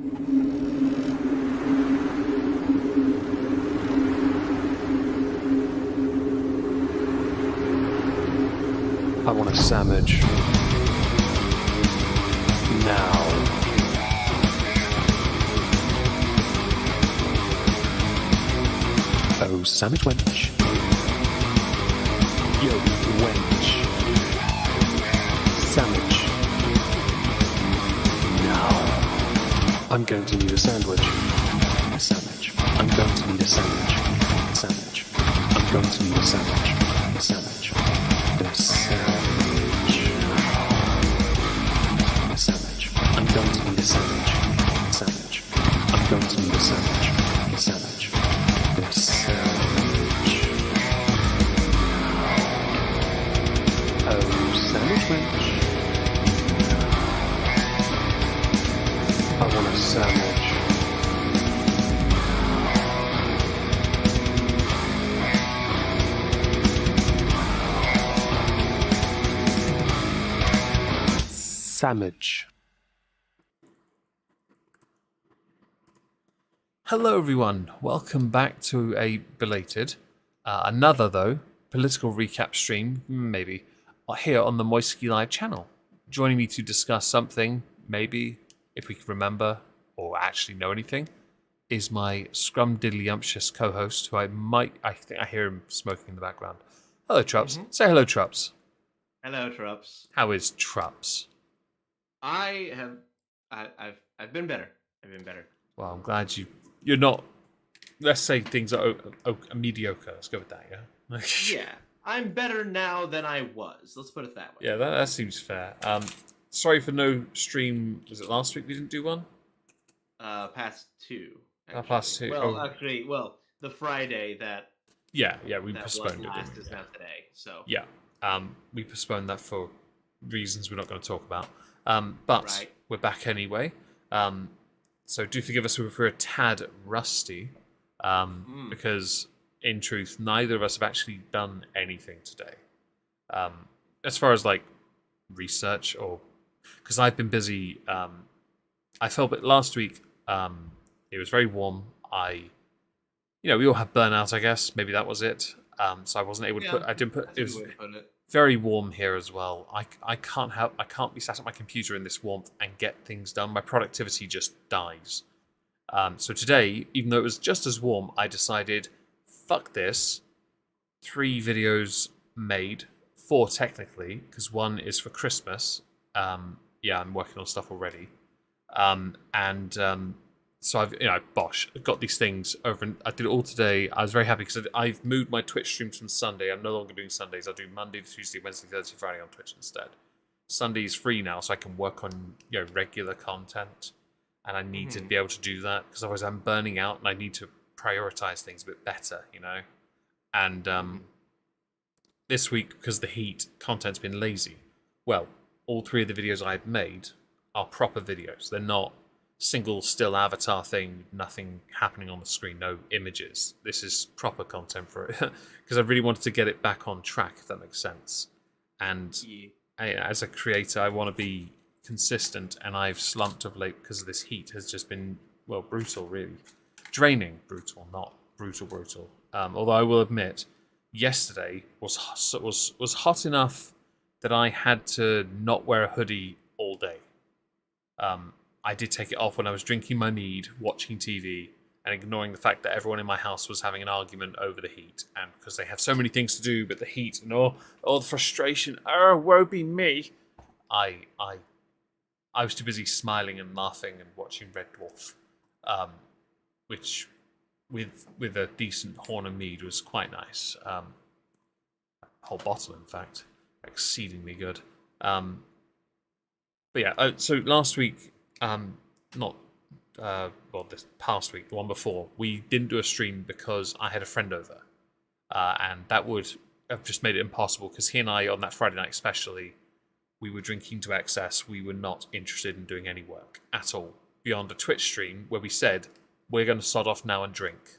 I want a sandwich. Now. Oh, sandwich wench. Yo, wench. Sandwich. Now. I'm going to need a sandwich. A sandwich. I'm going to need a sandwich. A sandwich. I'm going to need a sandwich. A sandwich. A sandwich. A sandwich. I'm going to need a sandwich. A sandwich. I'm going to need a sandwich. A sandwich. A sandwich. Oh, sandwich wench. I want a sandwich. Sandwich. Hello everyone, welcome back to a belated, another though, political recap stream, maybe, here on the Moistski Live channel. Joining me to discuss something, maybe, if we can remember, or actually know anything, is my scrumdiddlyumptious co-host, who I think I hear him smoking in the background. Hello Trups. Say hello Trups. Hello Trups. How is Trups? I've been better. Well, I'm glad you're not, let's say things are mediocre. Let's go with that, yeah? Yeah, I'm better now than I was. Let's put it that way. Yeah, that seems fair. Sorry for no stream. Was it last week we didn't do one? Past two. Past two. Well, the Friday that. Yeah, we postponed it. Last is now today. So. Yeah, we postponed that for reasons we're not going to talk about. But we're back anyway. So do forgive us if we're a tad rusty, because in truth, neither of us have actually done anything today. As far as like research or, because I've been busy. I felt that last week it was very warm. We all have burnout, I guess. Maybe that was it. So I wasn't able to put. I didn't put. It was very warm here as well. I can't be sat at my computer in this warmth and get things done. My productivity just dies. So today, even though it was just as warm, I decided, fuck this. 3 videos made, 4 technically, because 1 is for Christmas. I'm working on stuff already. So I've got these things over, and I did it all today. I was very happy because I've moved my Twitch streams from Sunday. I'm no longer doing Sundays. I'll do Monday, Tuesday, Wednesday, Thursday, Friday on Twitch instead. Sunday is free now, so I can work on regular content, and I need to be able to do that because otherwise I'm burning out, and I need to prioritize things a bit better, And this week, because of the heat, content's been lazy. Well, all 3 of the videos I've made are proper videos. They're not single still avatar thing, nothing happening on the screen, no images. This is proper content for it because I really wanted to get it back on track, if that makes sense. And as a creator, I want to be consistent, and I've slumped of late because of this heat. Has just been brutal, really draining. Brutal, not brutal. Although I will admit, yesterday was hot enough that I had to not wear a hoodie all day. I did take it off when I was drinking my mead, watching TV, and ignoring the fact that everyone in my house was having an argument over the heat, and because they have so many things to do, but the heat and all the frustration. Oh, woe be me! I was too busy smiling and laughing and watching Red Dwarf, which with a decent horn of mead was quite nice. A whole bottle, in fact, exceedingly good. So last week. This past week, the one before, we didn't do a stream because I had a friend over, and that would have just made it impossible because he and I, on that Friday night especially, we were drinking to excess. We were not interested in doing any work at all beyond a Twitch stream where we said we're going to sod off now and drink.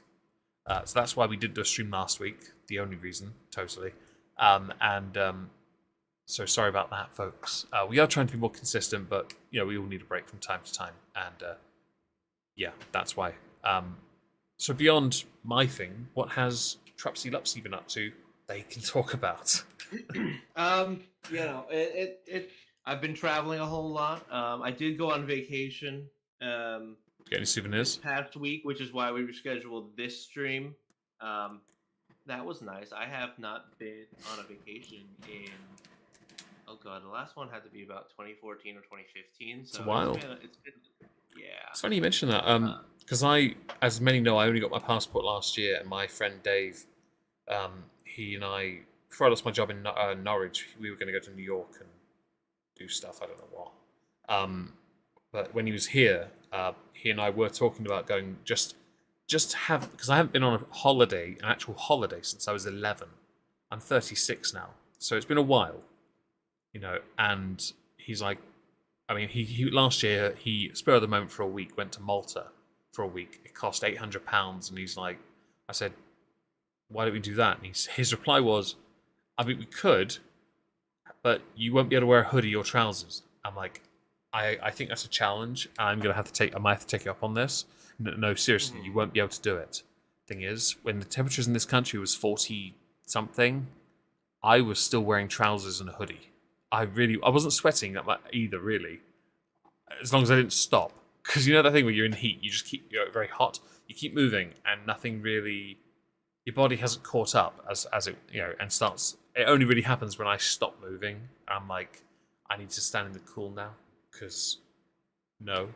So that's why we didn't do a stream last week. The only reason, totally. So sorry about that, folks. We are trying to be more consistent, but we all need a break from time to time. And yeah, that's why. So beyond my thing, what has TrupsLP been up to? They can talk about. I've been traveling a whole lot. I did go on vacation Get any this souvenirs? past week, which is why we rescheduled this stream. That was nice. I have not been on a vacation in, oh god, the last one had to be about 2014 or 2015. So It's a while. It's been yeah. It's funny you mention that, because as many know, I only got my passport last year, and my friend Dave, he and I, before I lost my job in Norwich, we were going to go to New York and do stuff. I don't know what. But when he was here, he and I were talking about going just have, because I haven't been on an actual holiday since I was 11. I'm 36 now, so it's been a while, And he's like, I mean, he last year he spur of the moment for a week went to Malta for a week. It cost £800, and he's like, I said, why don't we do that? And his reply was, I mean, we could, but you won't be able to wear a hoodie or trousers. I'm like, I think that's a challenge. I might have to take you up on this. No, seriously, you won't be able to do it. Thing is, when the temperatures in this country was 40 something, I was still wearing trousers and a hoodie. I wasn't sweating that much either, really, as long as I didn't stop. Because you know that thing where you're in heat, you're very hot, you keep moving, and nothing really, your body hasn't caught up as it, and starts. It only really happens when I stop moving. I'm like, I need to stand in the cool now, because no,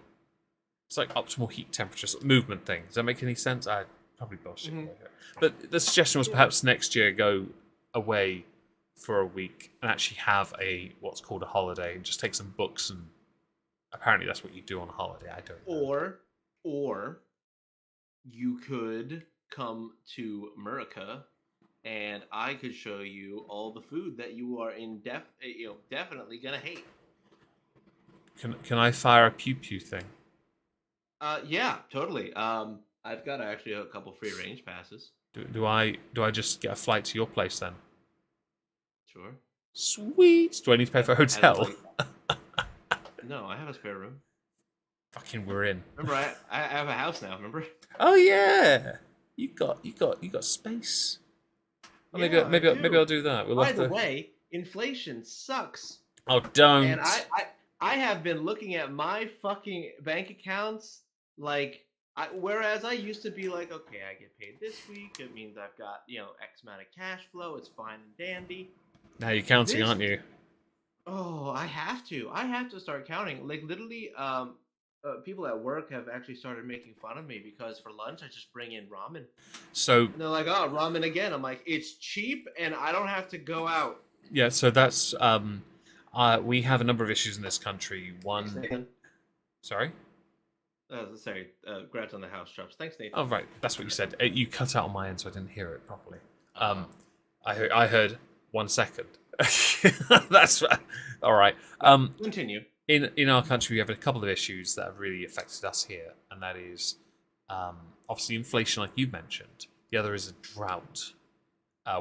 it's like optimal heat temperature movement thing. Does that make any sense? I probably bullshit. But the suggestion was perhaps next year go away for a week and actually have what's called a holiday and just take some books, and apparently that's what you do on a holiday. I don't know. Or you could come to America and I could show you all the food that you are definitely gonna hate. Can I fire a pew pew thing? Yeah, totally. I've got actually a couple free range passes. Do I just get a flight to your place then? Sure. Sweet. Do I need to pay for a hotel? No, I have a spare room. Fucking, we're in. Remember, I have a house now. Remember? Oh yeah, you got space. Well, Yeah, maybe I'll do that. By the way, inflation sucks. Oh, don't. And I have been looking at my fucking bank accounts whereas I used to be like, okay, I get paid this week. It means I've got X amount of cash flow. It's fine and dandy. Now you're counting, aren't you? Oh, I have to. I have to start counting. Like literally, people at work have actually started making fun of me because for lunch I just bring in ramen. So and they're like, "Oh, ramen again." I'm like, "It's cheap and I don't have to go out." Yeah. So that's we have a number of issues in this country. One. Nathan. Sorry. Sorry. Congrats on the house, Trups. Thanks, Nathan. Oh right, that's what you said. You cut out on my end, so I didn't hear it properly. I heard 1 second. That's all right. Continue. In our country, we have a couple of issues that have really affected us here, and that is obviously inflation, like you mentioned. The other is a drought.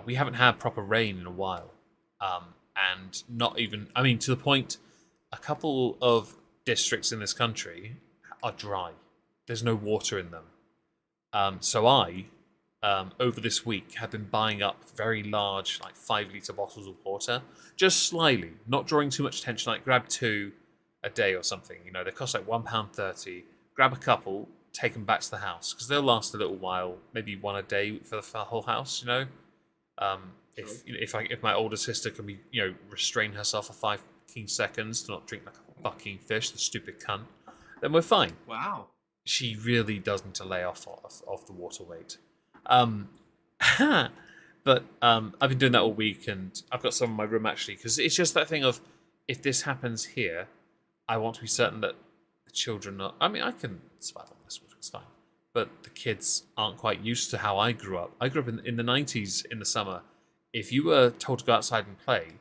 We haven't had proper rain in a while, and not even, I mean, to the point, a couple of districts in this country are dry. There's no water in them. So I, over this week, have been buying up very large, like 5-litre bottles of water, just slyly, not drawing too much attention. Like grab 2 a day or something. They cost like £1.30. Grab a couple, take them back to the house because they'll last a little while. Maybe 1 a day for the whole house. If my older sister can be restrain herself for 15 seconds to not drink like a fucking fish, the stupid cunt, then we're fine. Wow. She really does need to lay off the water weight. But I've been doing that all week, and I've got some in my room actually, because it's just that thing of, if this happens here, I want to be certain that the children are. I mean, I can survive on this, which is fine, but the kids aren't quite used to how I grew up. I grew up in the 90s in the summer. If you were told to go outside and play,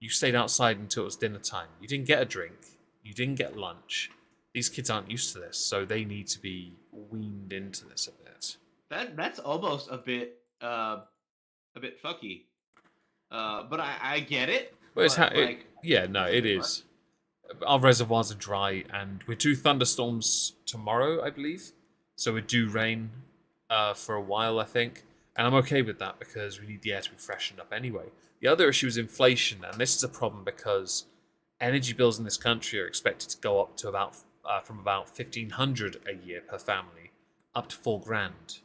you stayed outside until it was dinner time. You didn't get a drink. You didn't get lunch. These kids aren't used to this, so they need to be weaned into this a bit. That's almost a bit fucky, but I get it. Well, it is. Our reservoirs are dry, and we're due thunderstorms tomorrow, I believe. So it do rain for a while, I think. And I'm okay with that because we need the air to be freshened up anyway. The other issue is inflation, and this is a problem because energy bills in this country are expected to go up to about from about $1,500 a year per family up to $4,000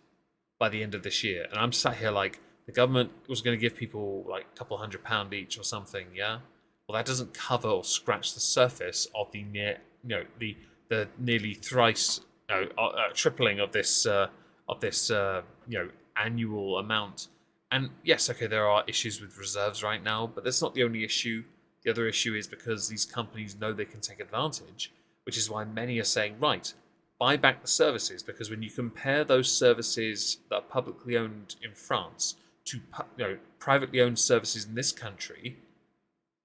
by the end of this year. And I'm sat here like the government was going to give people like a couple £100 each or something, yeah. Well, that doesn't cover or scratch the surface of the the nearly thrice tripling of this annual amount. And yes, okay, there are issues with reserves right now, but that's not the only issue. The other issue is because these companies know they can take advantage, which is why many are saying, right, buy back the services, because when you compare those services that are publicly owned in France to privately owned services in this country,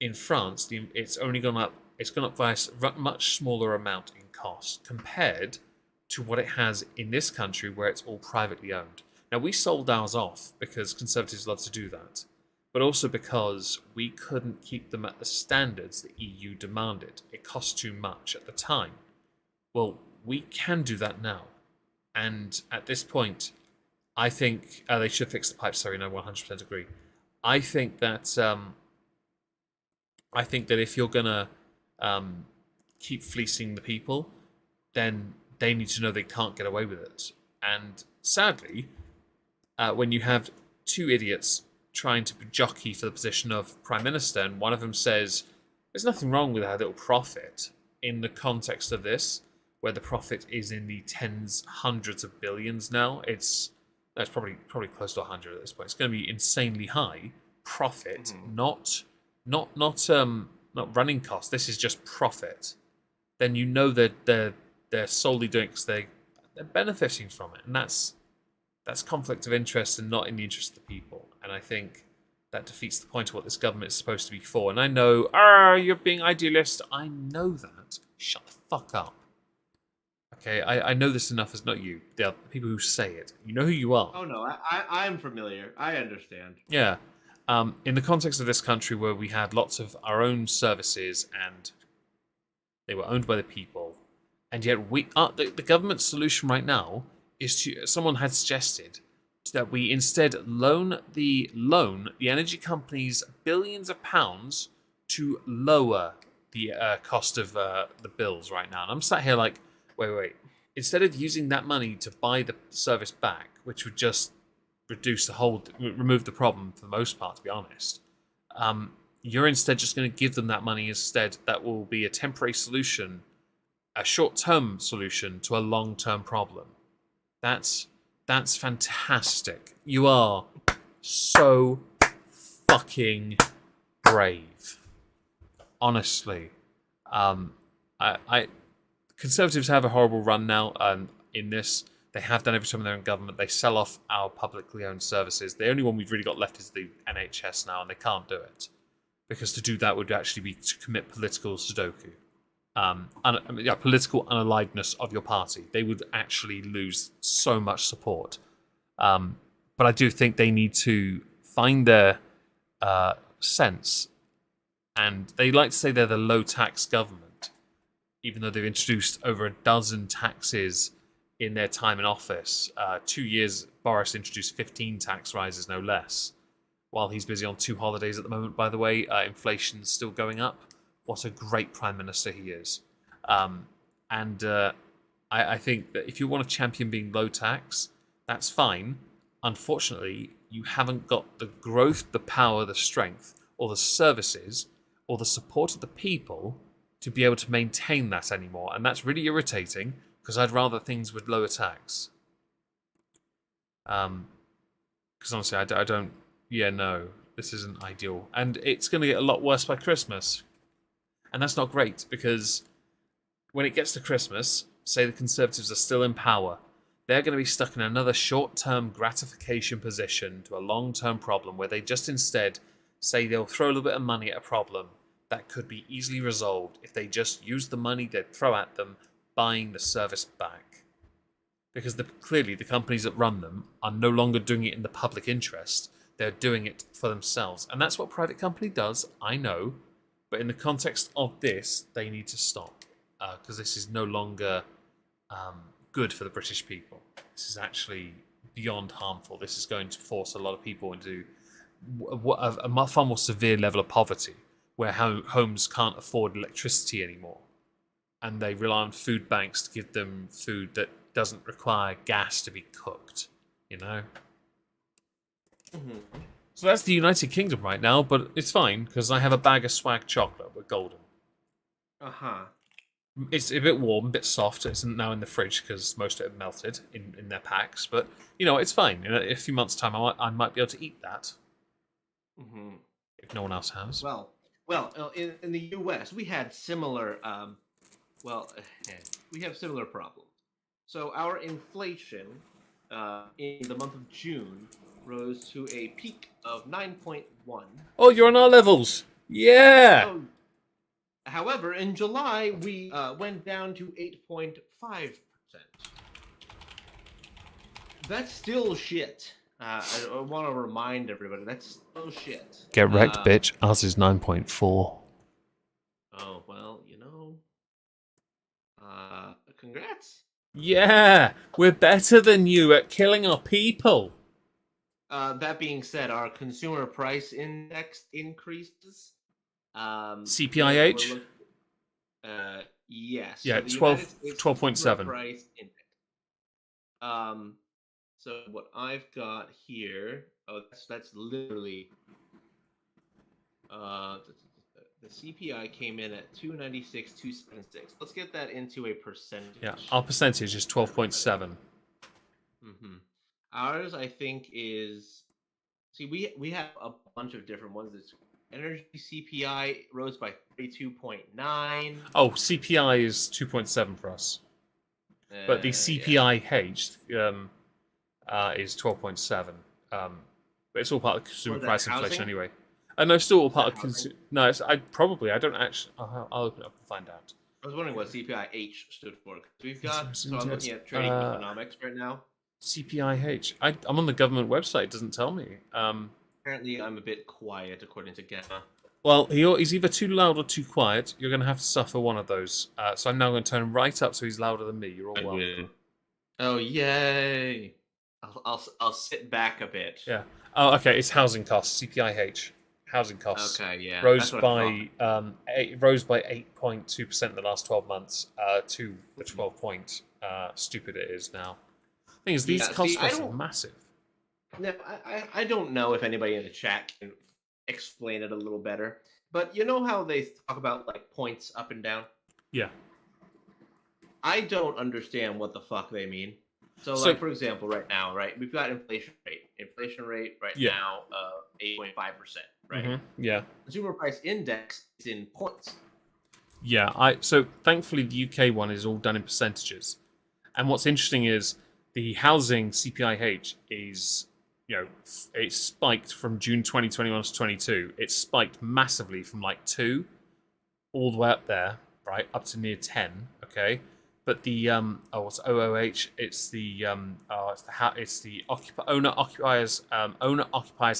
in France, it's only gone up. It's gone up by a much smaller amount in cost compared to what it has in this country, where it's all privately owned. Now, we sold ours off because Conservatives love to do that, but also because we couldn't keep them at the standards the EU demanded. It cost too much at the time. Well, we can do that now. And at this point, I think they should fix the pipes. Sorry, no, 100% agree. I think that if you're gonna keep fleecing the people, then they need to know they can't get away with it. And sadly, when you have two idiots trying to jockey for the position of Prime Minister, and one of them says, there's nothing wrong with our little profit in the context of this, where the profit is in the tens, hundreds of billions now. It's probably close to 100 at this point. It's going to be insanely high profit, not running costs. This is just profit. Then you know that they're solely doing it because they're benefiting from it, and that's conflict of interest and not in the interest of the people. And I think that defeats the point of what this government is supposed to be for. And I know, you're being idealist. I know that. Shut the fuck up. Okay, I know this enough as not you. The people who say it. You know who you are. Oh no, I'm familiar. I understand. Yeah. In the context of this country where we had lots of our own services and they were owned by the people, and yet the government's solution right now is someone had suggested that we instead loan the energy companies billions of pounds to lower the cost of the bills right now. And I'm sat here like, wait. Instead of using that money to buy the service back, which would just remove the problem for the most part, to be honest, you're instead just going to give them that money instead. That will be a temporary solution, a short-term solution to a long-term problem. That's fantastic. You are so fucking brave. Honestly, Conservatives have a horrible run now in this. They have done every time they're in government. They sell off our publicly owned services. The only one we've really got left is the NHS now, and they can't do it. Because to do that would actually be to commit political Sudoku. Political unaliveness of your party. They would actually lose so much support. But I do think they need to find their sense. And they like to say they're the low-tax government, even though they've introduced over a dozen taxes in their time in office. 2 years, Boris introduced 15 tax rises, no less. While he's busy on 2 holidays at the moment, by the way, inflation's still going up. What a great Prime Minister he is. I think that if you want to champion being low tax, that's fine. Unfortunately, you haven't got the growth, the power, the strength, or the services, or the support of the people to be able to maintain that anymore. And that's really irritating, because I'd rather things with lower tax. Because honestly, I don't... Yeah, no, this isn't ideal. And it's going to get a lot worse by Christmas. And that's not great, because when it gets to Christmas, say the Conservatives are still in power, they're going to be stuck in another short-term gratification position to a long-term problem, where they just instead say they'll throw a little bit of money at a problem that could be easily resolved if they just use the money they'd throw at them buying the service back. Because clearly the companies that run them are no longer doing it in the public interest. They're doing it for themselves. And that's what a private company does, I know. But in the context of this, they need to stop. Because this is no longer good for the British people. This is actually beyond harmful. This is going to force a lot of people into a far more severe level of poverty, where homes can't afford electricity anymore, and they rely on food banks to give them food that doesn't require gas to be cooked. You know. Mm-hmm. So that's the United Kingdom right now, but it's fine because I have a bag of swag chocolate. We're golden. Uh-huh. It's a bit warm, a bit soft. It's now in the fridge because most of it melted in their packs. But, it's fine. In a few months' time, I might be able to eat that. Mm-hmm. If no one else has. Well, in the U.S., we had similar, we have similar problems. So our inflation in the month of June rose to a peak of 9.1. Oh, you're on our levels. Yeah. So, however, in July, we went down to 8.5%. That's still shit. I want to remind everybody, that's still shit. Get wrecked, bitch. Ours is 9.4. Oh, well, congrats. Yeah, we're better than you at killing our people. That being said, our consumer price index increases. CPIH? Yes. Yeah, so 12.7. Price index. So what I've got here, that's literally, the CPI came in at 296,276. Let's get that into a percentage. Yeah, our percentage is 12.7. Mm-hmm. Ours, I think, is. See, we have a bunch of different ones. It's energy CPI rose by 32.9. Oh, CPI is 2.7 for us. But the CPIH is 12.7. But it's all part of consumer price inflation anyway. No, still all part of consumer. No, I don't actually. I'll open it up and find out. I was wondering what CPIH stood for. We've got. So I'm looking at trading economics right now. CPIH. I'm on the government website. It doesn't tell me. Apparently, I'm a bit quiet according to Gemma. Well, he's either too loud or too quiet. You're going to have to suffer one of those. So I'm now going to turn him right up so he's louder than me. You're all welcome. Oh, yay! I'll sit back a bit. Yeah. Oh, okay. It's housing costs. CPIH. Housing costs. Okay, yeah. Rose by 8.2% in the last 12 months to the 12 point stupid it is now. Thing is, these costs are massive. No, I don't know if anybody in the chat can explain it a little better, but you know how they talk about like points up and down? Yeah. I don't understand what the fuck they mean. So like, for example, right now, right, we've got inflation rate. Inflation rate right now, 8.5%, right? Mm-hmm. Yeah. Consumer price index is in points. Yeah. So thankfully the UK one is all done in percentages, and what's interesting is the housing CPIH is, it spiked from June 2021 to 22. It spiked massively from like 2 all the way up there, right, up to near 10. Okay. But the what's OOH? It's the owner occupiers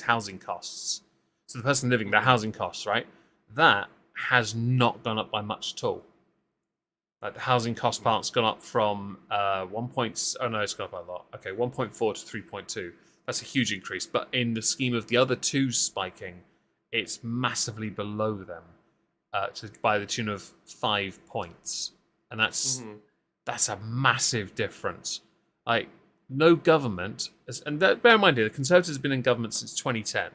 housing costs. So the person living, their housing costs, right? That has not gone up by much at all. Like the housing cost part's gone up from it's gone up by a lot. Okay, 1.4 to 3.2. That's a huge increase. But in the scheme of the other two spiking, it's massively below them, by the tune of 5 points, and that's a massive difference. Like, no government, and bear in mind here, the Conservatives have been in government since 2010,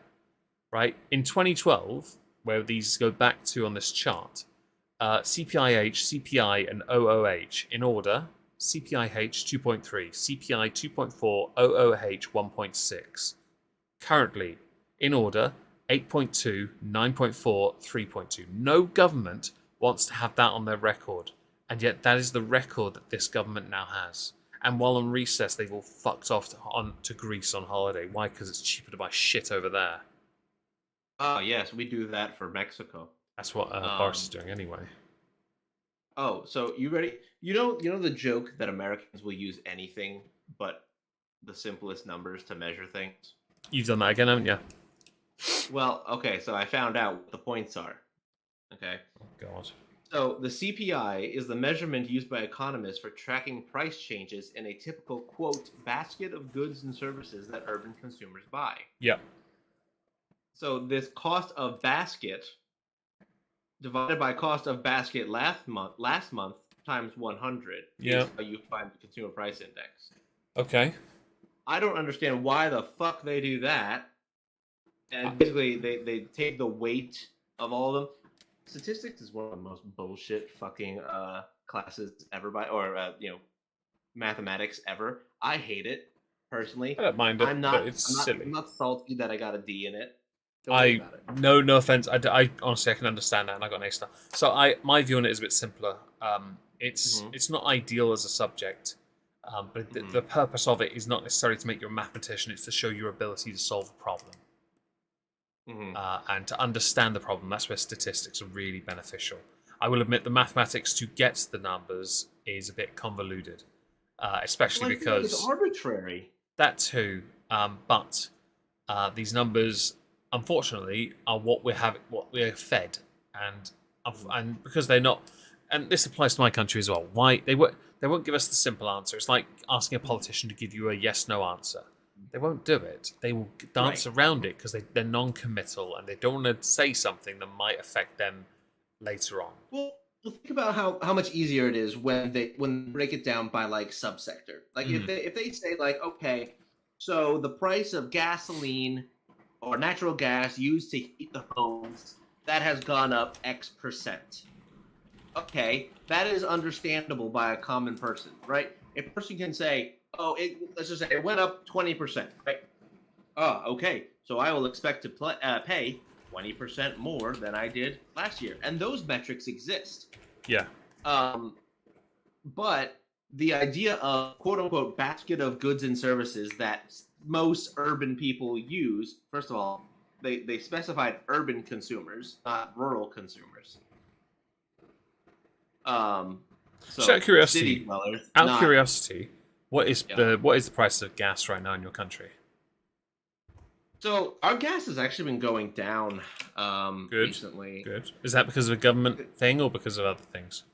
right? In 2012, where these go back to on this chart, CPIH, CPI, and OOH in order: CPIH 2.3, CPI 2.4, OOH 1.6. Currently, in order: 8.2, 9.4, 3.2. No government wants to have that on their record. And yet that is the record that this government now has. And while on recess, they've all fucked off to Greece on holiday. Why? Because it's cheaper to buy shit over there. Oh, yes, we do that for Mexico. That's what Boris is doing anyway. Oh, so you ready? You know the joke that Americans will use anything but the simplest numbers to measure things? You've done that again, haven't you? Well, okay, so I found out what the points are. Okay. Oh, God. So the CPI is the measurement used by economists for tracking price changes in a typical, quote, basket of goods and services that urban consumers buy. Yeah. So this cost of basket divided by cost of basket last month times 100 Yeah. is how you find the consumer price index. Okay. I don't understand why the fuck they do that. And basically, they take the weight of all of them. Statistics is one of the most bullshit fucking classes ever mathematics ever. I hate it personally. I don't mind it, I'm but not. it's I'm not, silly. I'm not salty that I got a D in it. Don't worry about it. No offense. I honestly I can understand that, and I got an A star. So my view on it is a bit simpler. It's not ideal as a subject, but the purpose of it is not necessarily to make you a mathematician. It's to show your ability to solve a problem. And to understand the problem. That's where statistics are really beneficial. I will admit the mathematics to get the numbers is a bit convoluted, especially because it's arbitrary. that too. But these numbers, unfortunately, are what we're fed, and because they're not, and this applies to my country as well. Why they won't give us the simple answer. It's like asking a politician to give you a yes/no answer. They won't do it. They will dance around it because they're non-committal and they don't want to say something that might affect them later on. Well, think about how much easier it is when they break it down by like subsector. Like if they say like, okay, so the price of gasoline or natural gas used to heat the homes that has gone up X%. Okay, that is understandable by a common person, right? A person can say, oh, let's just say it went up 20%, right? Oh, okay. So I will expect to pay 20% more than I did last year, and those metrics exist. Yeah. But the idea of quote unquote basket of goods and services that most urban people use, first of all, they specified urban consumers, not rural consumers. So out of curiosity, city dwellers. What is the price of gas right now in your country? So our gas has actually been going down recently. Good. Is that because of a government thing or because of other things?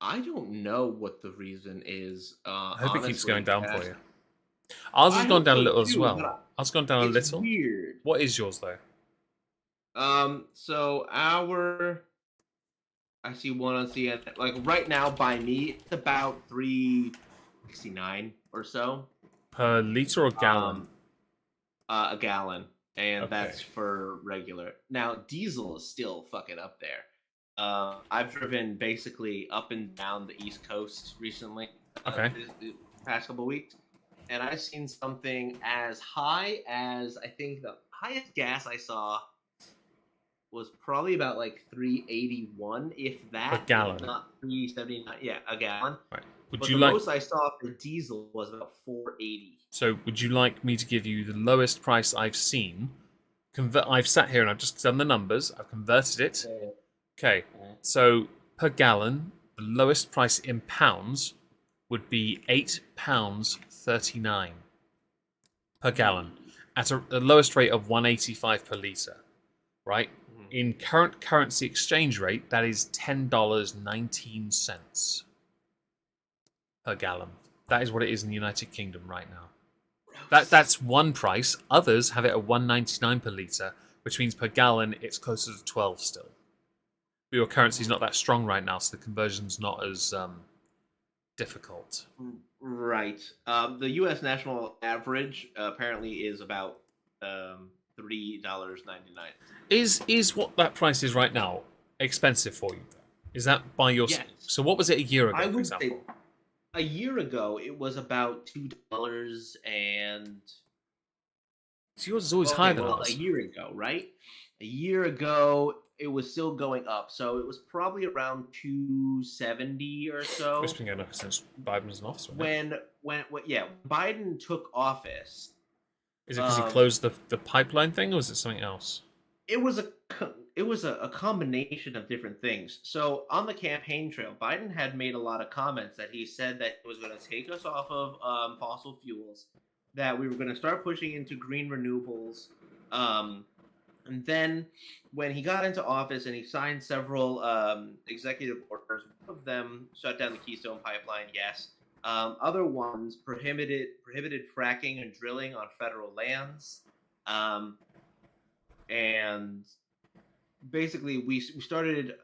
I don't know what the reason is. I hope it keeps honestly, going down for you. Ours has gone down a little as well. but Ours has gone down a little. Weird. What is yours though? So I see one on CNN. Like right now, by me, it's about $3.69 or so Per liter or gallon? A gallon, and Okay. that's for regular. Now, diesel is still fucking up there. I've driven basically up and down the East Coast recently. Okay. The past couple of weeks, and I've seen something as high as I think the highest gas I saw was probably about like 381, if that. Per gallon. If not 379. Yeah, a gallon. Right. But Would the you like? most I saw for diesel was about 480. So, would you like me to give you the lowest price I've seen? I've sat here and I've just done the numbers. I've converted it. Okay. So per gallon, the lowest price in pounds would be £8.39 per gallon at a lowest rate of 185 per litre. Right. In current currency exchange rate, that is $10.19 per gallon. That is what it is in the United Kingdom right now. That's one price. Others have it at $1.99 per litre, which means per gallon it's closer to 12 still. But your currency's not that strong right now, so the conversion's not as difficult. Right. The U.S. national average apparently is about $3.99. Is what that price is right now expensive for you, though? Is that by your... Yes. So what was it a year ago, I for would example? say a year ago it was about $2 and... So yours is always higher than ours. A year ago, right? A year ago, it was still going up, so it was probably around 270 or so. It's been going up since Biden was in office. When Biden took office. Is it because he closed the pipeline thing, or was it something else? It was a combination of different things. So on the campaign trail, Biden had made a lot of comments that he said that it was going to take us off of fossil fuels, that we were going to start pushing into green renewables, And then when he got into office and he signed several executive orders, one of them shut down the Keystone Pipeline, yes. Other ones prohibited fracking and drilling on federal lands. And basically, we started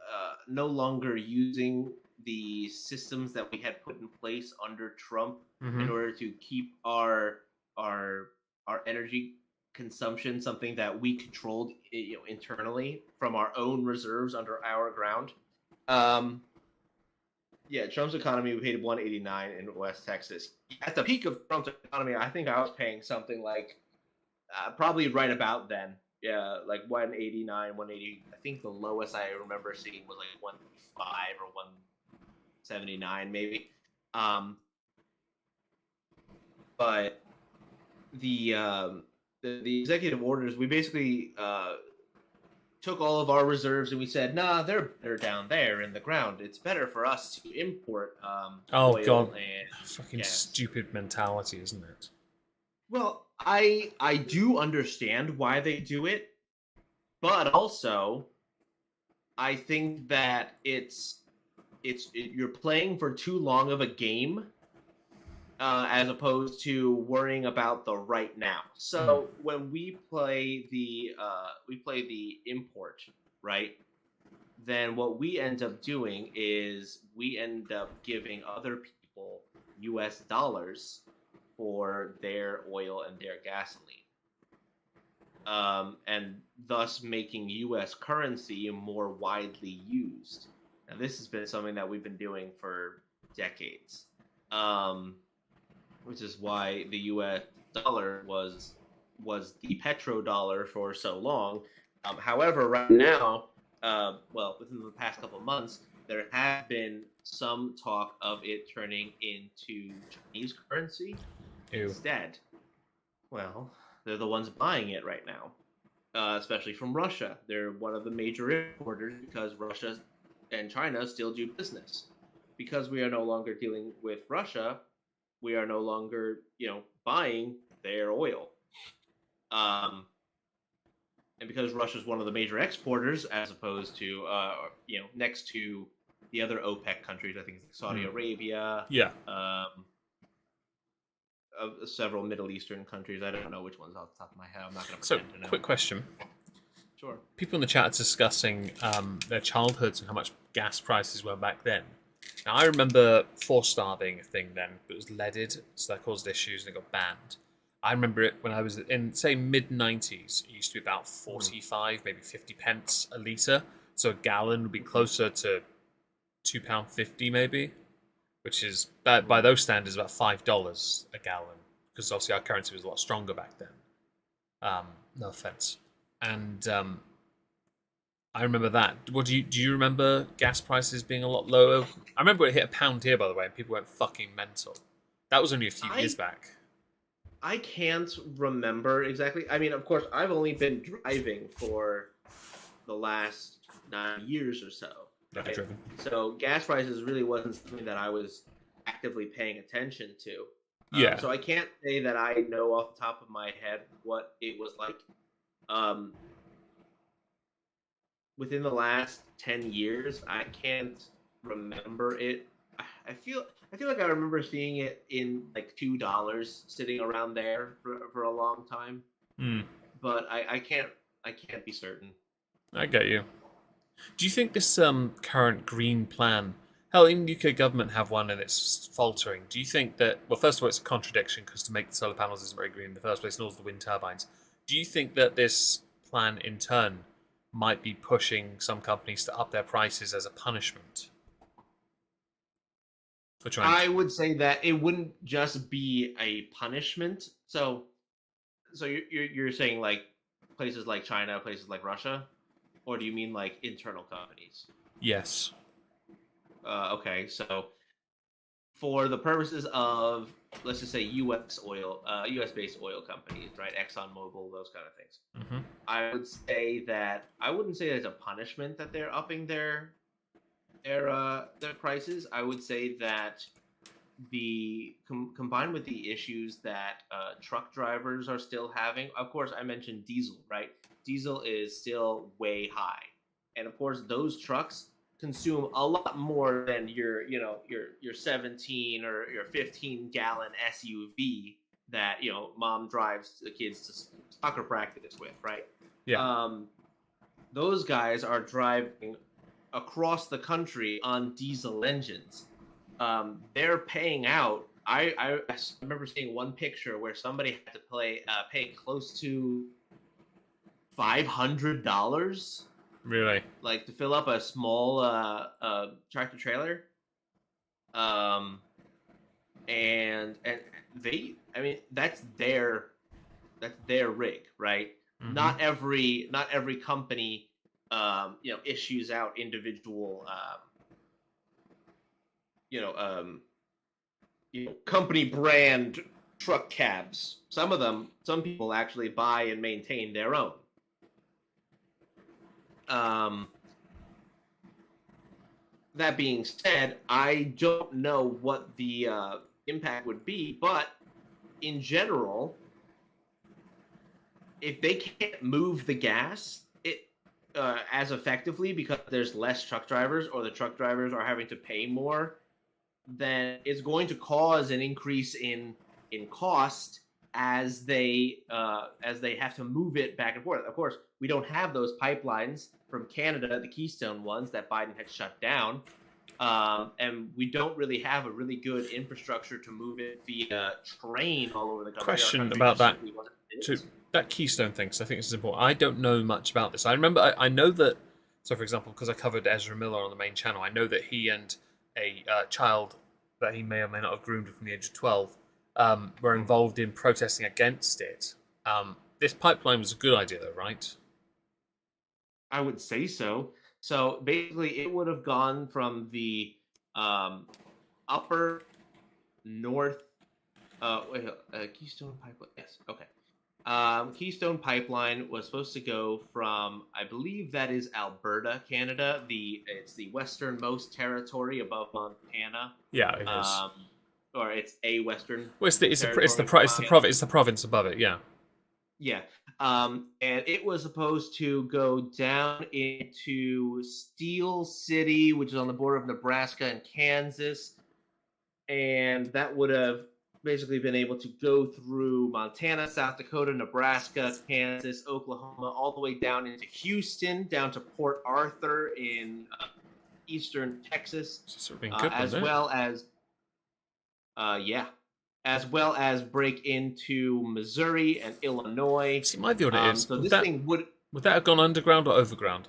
no longer using the systems that we had put in place under Trump in order to keep our energy consumption something that we controlled, internally from our own reserves under our ground. Yeah, Trump's economy, we paid $189 in West Texas. At the peak of Trump's economy, I think I was paying something like probably right about then. Yeah, like 189, 180. I think the lowest I remember seeing was like 105 or 179 maybe. But the executive orders, we basically took all of our reserves and we said, nah, they're better down there in the ground. It's better for us to import Oh oil god, and fucking gas. stupid mentality, isn't it? Well, I do understand why they do it, but also I think that you're playing for too long of a game, as opposed to worrying about the right now. So when we play the import, right? Then what we end up doing is we end up giving other people U.S. dollars for their oil and their gasoline, and thus making U.S. currency more widely used. Now, this has been something that we've been doing for decades, which is why the U.S. dollar was the petrodollar for so long. However, right now, within the past couple of months, there has been some talk of it turning into Chinese currency instead. Well, they're the ones buying it right now, especially from Russia. They're one of the major importers because Russia and China still do business. Because we are no longer dealing with Russia, we are no longer, buying their oil. And because Russia is one of the major exporters, as opposed to, next to the other OPEC countries, I think it's Saudi Arabia. Yeah. Several Middle Eastern countries. I don't know which ones off the top of my head. I'm not going to So, pretend to know. quick question. Sure. People in the chat are discussing their childhoods and how much gas prices were back then. Now, I remember forced-star being a thing then, but it was leaded, so that caused issues and it got banned. I remember it when I was in, say, mid-90s. It used to be about 45, maybe 50 pence a litre. So a gallon would be closer to £2.50 maybe, which is, by those standards, about $5 a gallon. Because obviously our currency was a lot stronger back then. No offense. And I remember that. What do you remember gas prices being a lot lower? I remember it hit £1 here, by the way, and people went fucking mental. That was only a few years back. I can't remember exactly. I mean, of course, I've only been driving for the last 9 years or so. Right? So gas prices really wasn't something that I was actively paying attention to. Yeah. So I can't say that I know off the top of my head what it was like. Within the last 10 years, I can't remember it. I feel like I remember seeing it in like $2 sitting around there for a long time. But I can't be certain. I get you. Do you think this current green plan, hell, even the UK government have one and it's faltering. Do you think that, well, first of all, it's a contradiction because to make the solar panels isn't very green in the first place, and also the wind turbines. Do you think that this plan in turn might be pushing some companies to up their prices as a punishment? I would say that it wouldn't just be a punishment. So you're saying like places like China, places like Russia, or do you mean like internal companies? Yes. Okay, so for the purposes of, let's just say U.S. based oil companies, right? ExxonMobil, those kind of things. I would say that I wouldn't say it's a punishment that they're upping their prices. I would say that combined with the issues that truck drivers are still having. Of course, I mentioned diesel, right? Diesel is still way high, and of course, those trucks consume a lot more than your 17 or your 15-gallon SUV that mom drives the kids to soccer practice with, right? Yeah. Those guys are driving across the country on diesel engines. They're paying out. I remember seeing one picture where somebody had to pay close to $500, Really? like to fill up a small tractor trailer. And they, I mean, that's their rig, right? Mhm. Not every company issues out individual company brand truck cabs. Some people actually buy and maintain their own. That being said, I don't know what the impact would be, but in general, if they can't move the gas as effectively because there's less truck drivers, or the truck drivers are having to pay more, then it's going to cause an increase in cost as they have to move it back and forth. Of course, we don't have those pipelines from Canada, the Keystone ones that Biden had shut down, and we don't really have a really good infrastructure to move it via train all over the country. Question about that. That Keystone thing, because I think this is important. I don't know much about this. I remember, I know that, so for example, because I covered Ezra Miller on the main channel, I know that he and a child that he may or may not have groomed from the age of 12 were involved in protesting against it. This pipeline was a good idea, though, right? I would say so. So basically, it would have gone from the upper north Keystone Pipeline. Yes, okay. Keystone Pipeline was supposed to go from, I believe that is Alberta, Canada. It's the westernmost territory above Montana. Yeah, it is. Or it's a western. Well, it's the province above it. Yeah. Yeah. And it was supposed to go down into Steel City, which is on the border of Nebraska and Kansas, and that would have basically been able to go through Montana, South Dakota, Nebraska, Kansas, Oklahoma, all the way down into Houston, down to Port Arthur in eastern Texas, as well as break into Missouri and Illinois. See, my view on it is, so would that have gone underground or overground?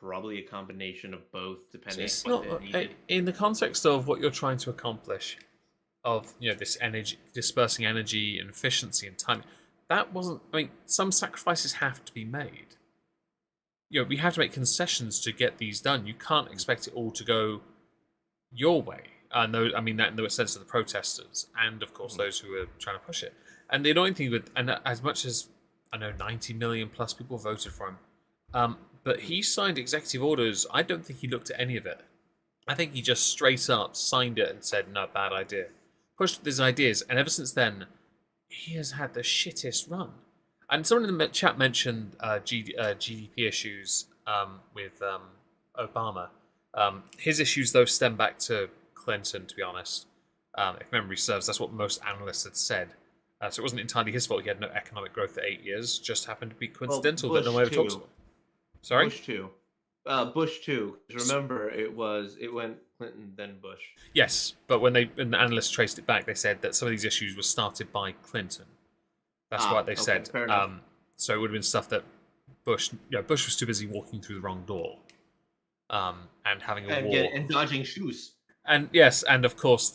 Probably a combination of both, depending on what they needed. In the context of what you're trying to accomplish, of this energy, dispersing energy and efficiency and time, that wasn't. I mean, some sacrifices have to be made. We have to make concessions to get these done. You can't expect it all to go your way. I mean that in the sense of the protesters and, of course, those who are trying to push it. And the annoying thing as much as I know 90 million plus people voted for him, but he signed executive orders. I don't think he looked at any of it. I think he just straight up signed it and said, no, bad idea. Pushed these ideas, and ever since then, he has had the shittest run. And someone in the chat mentioned GDP issues with Obama. His issues, though, stem back to Clinton, to be honest. If memory serves, that's what most analysts had said. So it wasn't entirely his fault. He had no economic growth for 8 years. Just happened to be coincidental that no one ever talks about. Sorry? Bush too. Remember, it went Clinton then Bush. Yes, but when the analysts traced it back, they said that some of these issues were started by Clinton. That's what they said. So it would have been stuff that Bush was too busy walking through the wrong door, and having a war and dodging shoes. And yes, and of course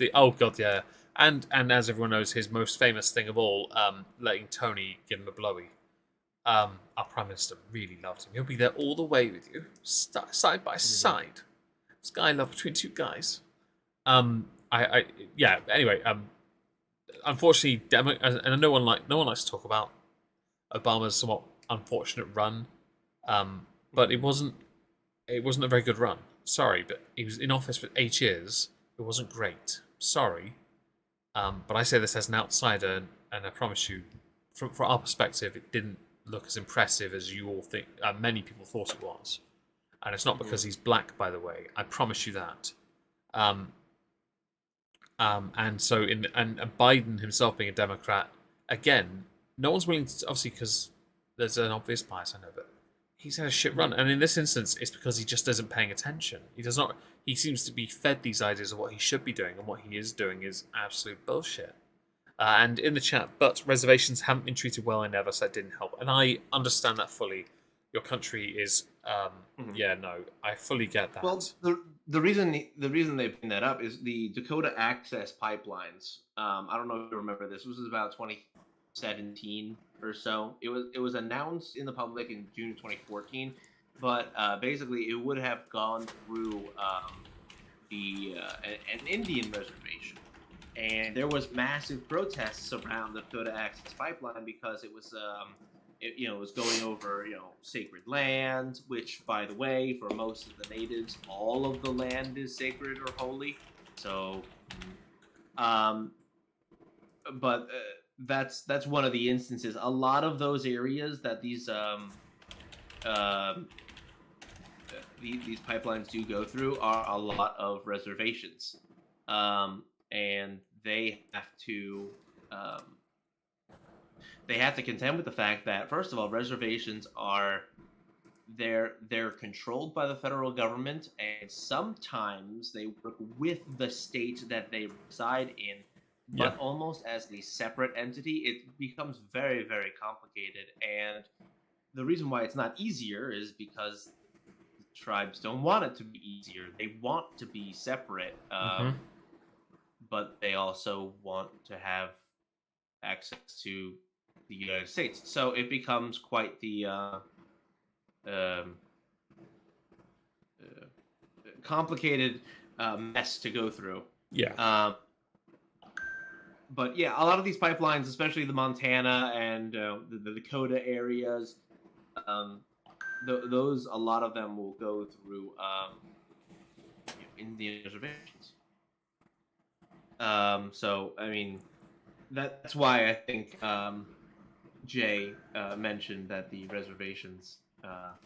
and as everyone knows, his most famous thing of all, letting Tony give him a blowy. Our Prime Minister really loved him. He'll be there all the way with you, side by side. Sky love between two guys. Anyway, unfortunately, and no one likes to talk about Obama's somewhat unfortunate run, but it wasn't a very good run. Sorry, but he was in office for 8 years It wasn't great. Sorry. But I say this as an outsider, and I promise you, from our perspective, it didn't look as impressive as you all think. Many people thought it was, and it's not because he's black, by the way. I promise you that. And so and Biden himself being a Democrat, again, no one's willing to, obviously, because there's an obvious bias, I know, but he's had a shit run. And in this instance, it's because he just isn't paying attention. He does not. He seems to be fed these ideas of what he should be doing, and what he is doing is absolute bullshit. And in the chat, but reservations haven't been treated well, I never said didn't help. And I understand that fully. Your country is, yeah, no, I fully get that. Well, the reason they bring that up is the Dakota Access pipelines. I don't know if you remember this. This was about 2017 or so. It was announced in the public in June 2014, but basically it would have gone through an Indian reservation. And there was massive protests around the Dakota Access Pipeline because it was, it was going over, sacred land, which, by the way, for most of the natives, all of the land is sacred or holy. So, but that's one of the instances. A lot of those areas that these pipelines do go through are a lot of reservations, and they have to contend with the fact that, first of all, reservations are they're controlled by the federal government, and sometimes they work with the state that they reside in, but almost as a separate entity. It becomes very, very complicated, and the reason why it's not easier is because tribes don't want it to be easier. They want to be separate, but they also want to have access to the United States. So it becomes quite the complicated mess to go through. Yeah. But yeah, a lot of these pipelines, especially the Montana and the Dakota areas, those, a lot of them will go through Indian reservations. So I mean, that's why I think Jay mentioned that the reservations.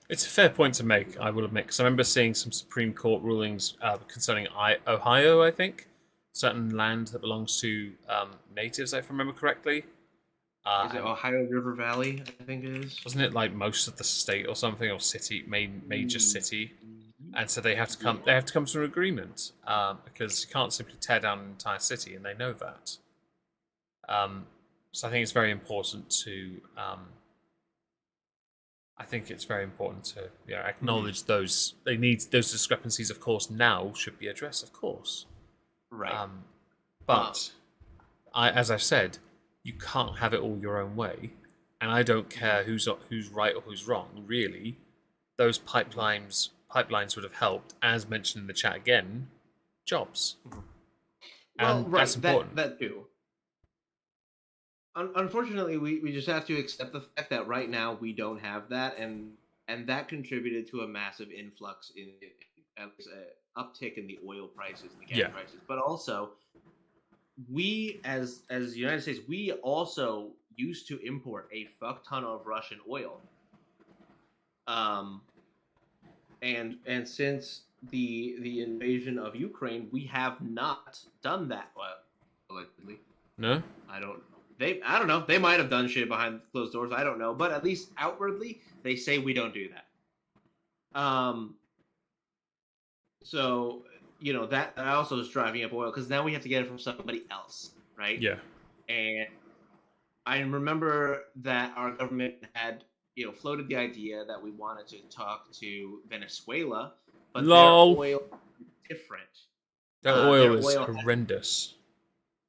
It's a fair point to make, I will admit, because I remember seeing some Supreme Court rulings concerning Ohio, I think, certain land that belongs to natives, if I remember correctly. Is it Ohio River Valley? I think it is. Wasn't it like most of the state or something, or city, major city? And so they have to come. They have to come to an agreement because you can't simply tear down an entire city, and they know that. So I think it's very important to. I think it's very important to acknowledge those. They need those discrepancies. Of course, now should be addressed. Of course, right. But as I've said, you can't have it all your own way, and I don't care who's right or who's wrong. Really, those pipelines would have helped, as mentioned in the chat again, jobs. Well, right, that's important. That too. Unfortunately, we just have to accept the fact that right now we don't have that, and that contributed to a massive influx in at least an uptick in the oil prices and the gas prices. But also, we as the United States, we also used to import a fuck ton of Russian oil. And since the invasion of Ukraine, we have not done that. Well, allegedly. No? I don't know. They might have done shit behind closed doors. I don't know. But at least outwardly, they say we don't do that. So, that also is driving up oil, because now we have to get it from somebody else, right? Yeah. And I remember that our government had, floated the idea that we wanted to talk to Venezuela, but their oil is different. Their oil is horrendous.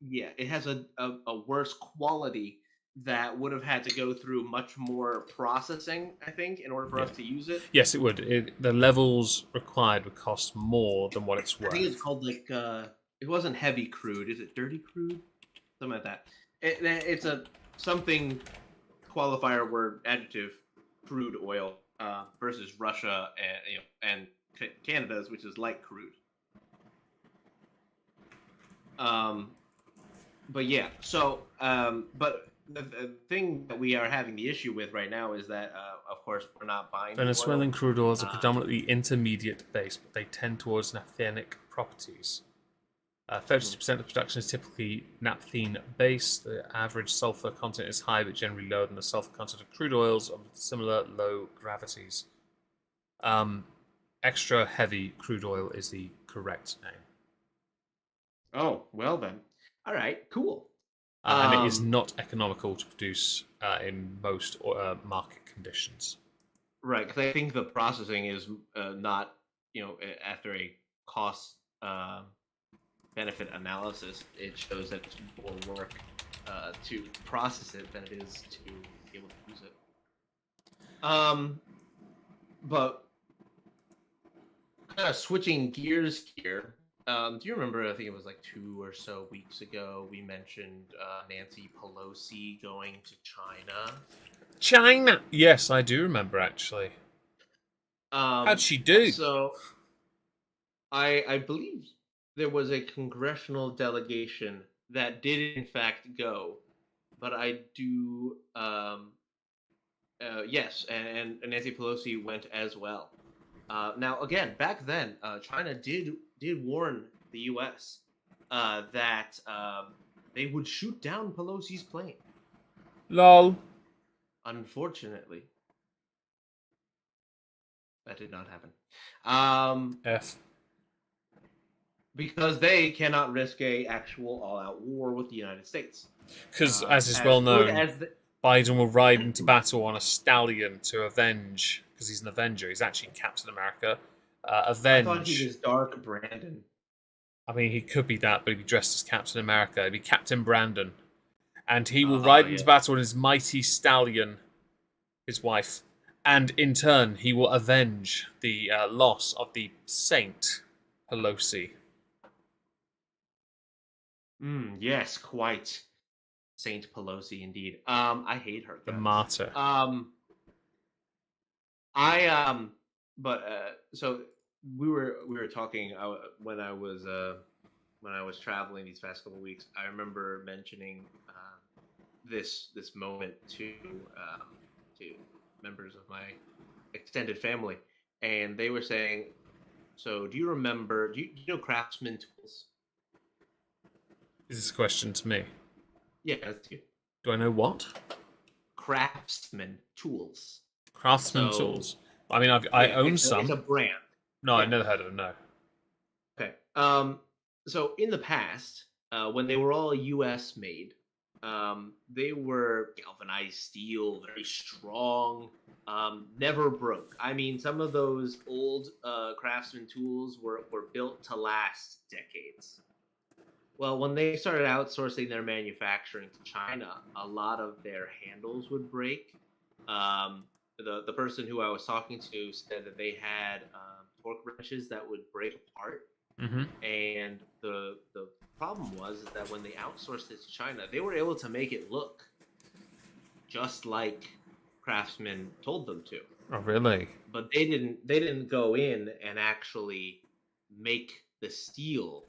Yeah, it has a worse quality that would have had to go through much more processing, I think, in order for us to use it. Yes, it would. The levels required would cost more than what it's worth. I think it's called it wasn't heavy crude. Is it dirty crude? Something like that. It's a something qualifier word adjective, crude oil versus Russia and Canada's, which is light crude. But yeah, so but the thing that we are having the issue with right now is that, of course, we're not buying the Venezuelan oil. crude oils are predominantly intermediate base, but they tend towards naphthenic properties. 32% of production is typically naphthene base. The average sulfur content is high, but generally lower than the sulfur content of crude oils of similar low gravities. Extra heavy crude oil is the correct name. Oh, well then. All right, cool. And it is not economical to produce in most market conditions. Right, because I think the processing is not, after a cost benefit analysis, it shows that it's more work to process it than it is to be able to use it. But kind of switching gears here. Do you remember? I think it was like 2 or so weeks ago. We mentioned Nancy Pelosi going to China. China. Yes, I do remember actually. How'd she do? So, I believe there was a congressional delegation that did in fact go, but I do. Yes, and Nancy Pelosi went as well. Now, again, back then, China did warn the U.S. That they would shoot down Pelosi's plane. Lol. Unfortunately, that did not happen. F. Because they cannot risk a actual all-out war with the United States. Because, as is well known, the... Biden will ride into battle on a stallion to avenge, because he's an Avenger. He's actually Captain America. Avenge. I thought he was Dark Brandon. I mean, he could be that, but he'd be dressed as Captain America. He'd be Captain Brandon. And he will ride into battle on his mighty stallion, his wife. And in turn, he will avenge the loss of the Saint Pelosi. Yes, quite. Saint Pelosi, indeed. I hate her. The martyr. So we were talking when I was traveling these past couple of weeks. I remember mentioning this moment to members of my extended family, and they were saying, "So, do you remember? Do you know Craftsman tools?" Is this a question to me? Yeah, that's you. Do I know what? Craftsman tools. Craftsman tools. I mean, I own some. It's a brand. No, I never heard of them. No. Okay. So in the past, when they were all U.S. made, they were galvanized steel, very strong, never broke. I mean, some of those old Craftsman tools were built to last decades. Well, when they started outsourcing their manufacturing to China, a lot of their handles would break. The person who I was talking to said that they had torque wrenches that would break apart. Mm-hmm. And the problem was that when they outsourced it to China, they were able to make it look just like Craftsman told them to. Oh, really? But they didn't go in and actually make the steel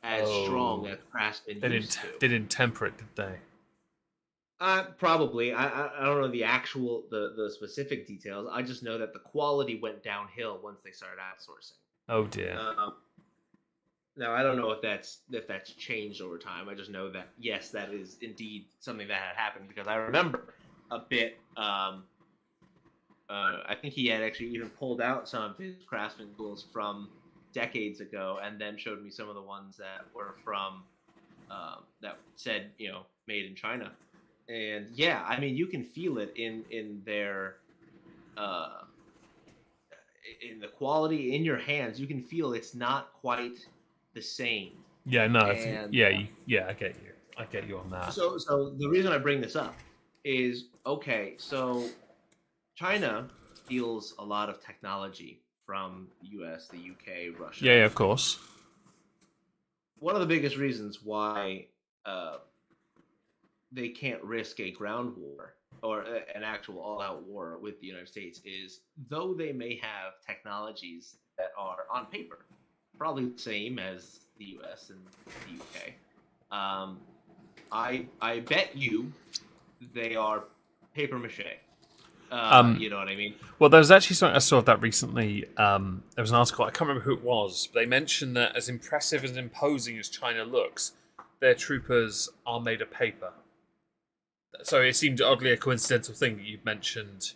as strong as Craftsman used to. They didn't temper it, did they? Probably. I don't know the specific details. I just know that the quality went downhill once they started outsourcing. Oh dear. Now I don't know if that's changed over time. I just know that yes, that is indeed something that had happened because I remember a bit. I think he had actually even pulled out some of his Craftsman tools from decades ago, and then showed me some of the ones that were from that said made in China. And yeah, I mean, you can feel it in their in the quality in your hands. You can feel it's not quite the same. Yeah, no, I get you. I get you on that. So the reason I bring this up is so China steals a lot of technology from the U.S., the U.K., Russia. Yeah, of course. One of the biggest reasons why they can't risk a ground war or an actual all-out war with the United States is, though they may have technologies that are on paper probably the same as the U.S. and the U.K. I bet you they are paper mache. You know what I mean? Well, there was actually something I saw of that recently. There was an article, I can't remember who it was, but they mentioned that as impressive and imposing as China looks, their troopers are made of paper. So it seemed oddly a coincidental thing that you mentioned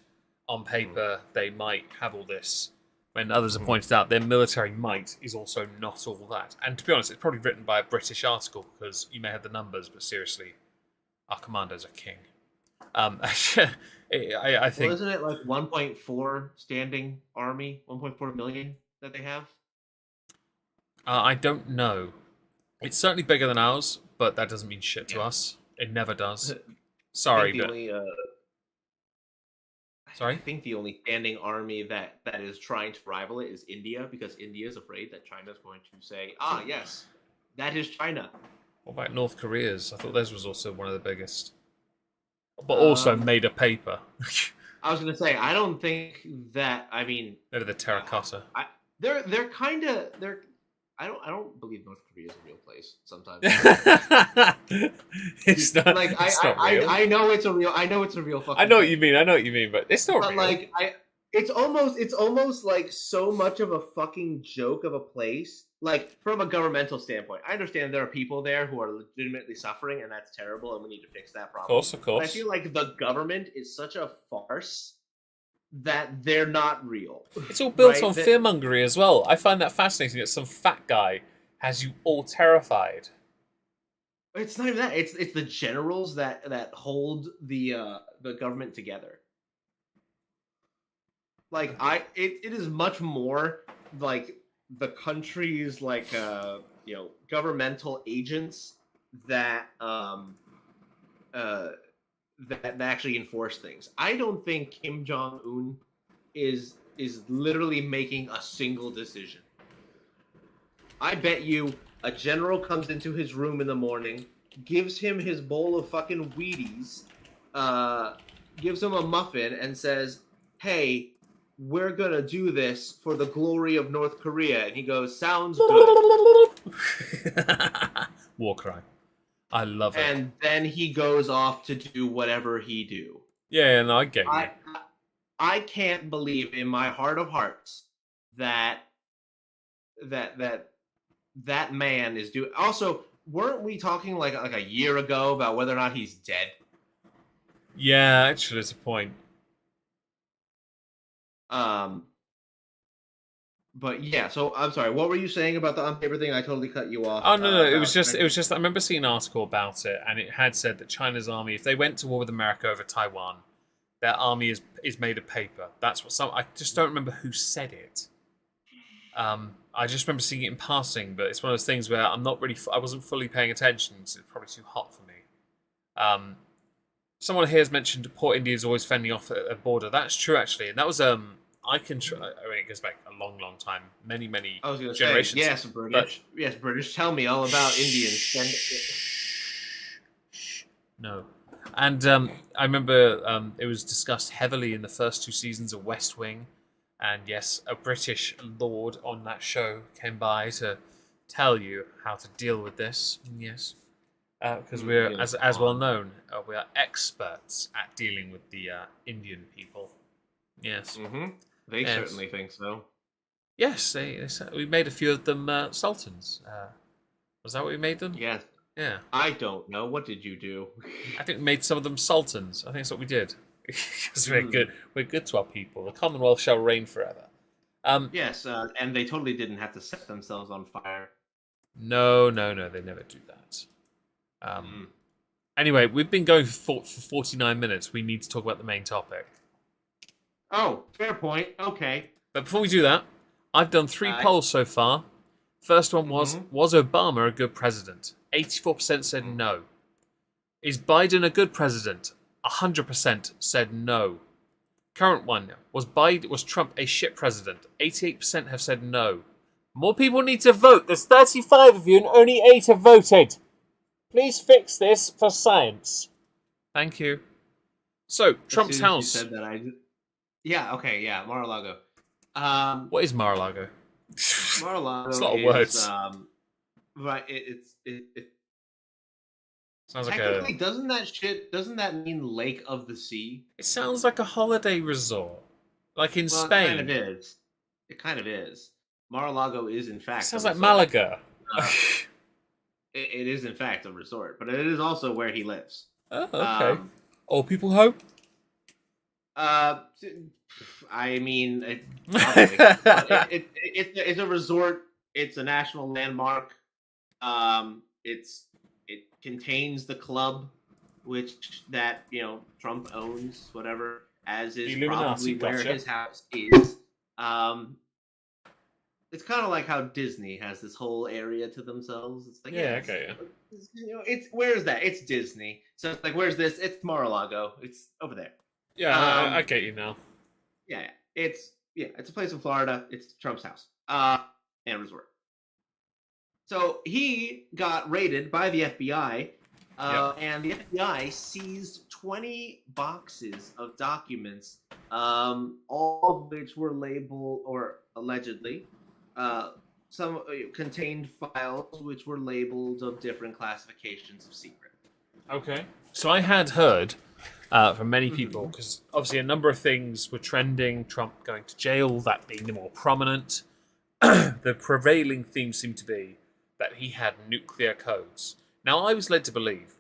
on paper they might have all this, when others have pointed out their military might is also not all that. And to be honest, it's probably written by a British article, because you may have the numbers, but seriously, our commandos are king. I think... Well, isn't it like 1.4 standing army, 1.4 million that they have? I don't know. It's certainly bigger than ours, but that doesn't mean shit to us. It never does. Sorry, but... Sorry? I think the only standing army that is trying to rival it is India, because India is afraid that China's going to say, yes, that is China. What about North Korea's? I thought theirs was also one of the biggest. But also made of paper. I was going to say, I don't think that, I mean... Maybe the terracotta. They're kind of... I don't believe North Korea is a real place sometimes. It's not. Like it's not real. I know it's a real. I know it's a real fucking. I know what you mean, but it's not but real. Like it's almost like so much of a fucking joke of a place. Like from a governmental standpoint, I understand there are people there who are legitimately suffering, and that's terrible, and we need to fix that problem. Of course. But I feel like the government is such a farce that they're not real. It's all built on fearmongery as well. I find that fascinating that some fat guy has you all terrified. It's not even that. It's the generals that hold the government together. Like it is much more like the country's like governmental agents that that actually enforce things. I don't think Kim Jong-un is literally making a single decision. I bet you a general comes into his room in the morning, gives him his bowl of fucking Wheaties, gives him a muffin, and says, "Hey, we're gonna do this for the glory of North Korea." And he goes, "Sounds good." War crime. I love it. And then he goes off to do whatever he do. Yeah, no, I get you. I can't believe in my heart of hearts that man is doing. Also, weren't we talking like a year ago about whether or not he's dead? Yeah, actually, there's a point. But yeah, so I'm sorry. What were you saying about the on-paper thing? I totally cut you off. Oh no, it was just I remember seeing an article about it, and it had said that China's army, if they went to war with America over Taiwan, their army is made of paper. That's what I just don't remember who said it. I just remember seeing it in passing, but it's one of those things where I wasn't fully paying attention, so it's probably too hot for me. Someone here has mentioned poor India is always fending off a border. That's true, actually, and that was I mean, it goes back a long, long time, many generations. Say, yes, British. Yes, British. Tell me all about Indians. No. And I remember it was discussed heavily in the first 2 seasons of West Wing. And yes, a British lord on that show came by to tell you how to deal with this. Yes. Because we're, as well known, we are experts at dealing with the Indian people. Yes. Mm-hmm. They certainly think so. Yes, we made a few of them sultans. Was that what we made them? Yes. Yeah. I don't know. What did you do? I think we made some of them sultans. I think that's what we did. Because we're good. We're good to our people. The Commonwealth shall reign forever. Yes, and they totally didn't have to set themselves on fire. No, they never do that. Anyway, we've been going for 49 minutes. We need to talk about the main topic. Oh, fair point. Okay. But before we do that, I've done 3 polls so far. First one was Obama a good president? 84% said no. Is Biden a good president? 100% said no. Current one, was Trump a shit president? 88% have said no. More people need to vote. There's 35 of you and only 8 have voted. Please fix this for science. Thank you. So, Trump's house. You said that, yeah, okay, yeah, Mar-a-Lago. What is Mar-a-Lago? Mar-a-Lago It's a lot of words. Right. Sounds like Technically, doesn't that mean Lake of the Sea? It sounds like a holiday resort, like in Well, Spain. it kind of is. It kind of is. Mar-a-Lago is in It fact a sounds like resort. Malaga. It is in fact a resort, but it is also where he lives. Oh, okay. Old people home. I mean, probably. But it's a resort. It's a national landmark. It contains the club, which that Trump owns, whatever, as is Illuminati, probably where gotcha. his house is. It's kind of like how Disney has this whole area to themselves. It's like Okay. it's where is that? It's Disney. So it's like where's this? It's Mar-a-Lago. It's over there. Yeah, I get you now. Yeah, it's a place in Florida. It's Trump's house and resort. So he got raided by the FBI, and the FBI seized 20 boxes of documents, all of which were labeled, or allegedly, some contained files which were labeled of different classifications of secret. Okay. So I had heard from many people, because obviously a number of things were trending, Trump going to jail, that being the more prominent. The prevailing theme seemed to be that he had nuclear codes. Now, I was led to believe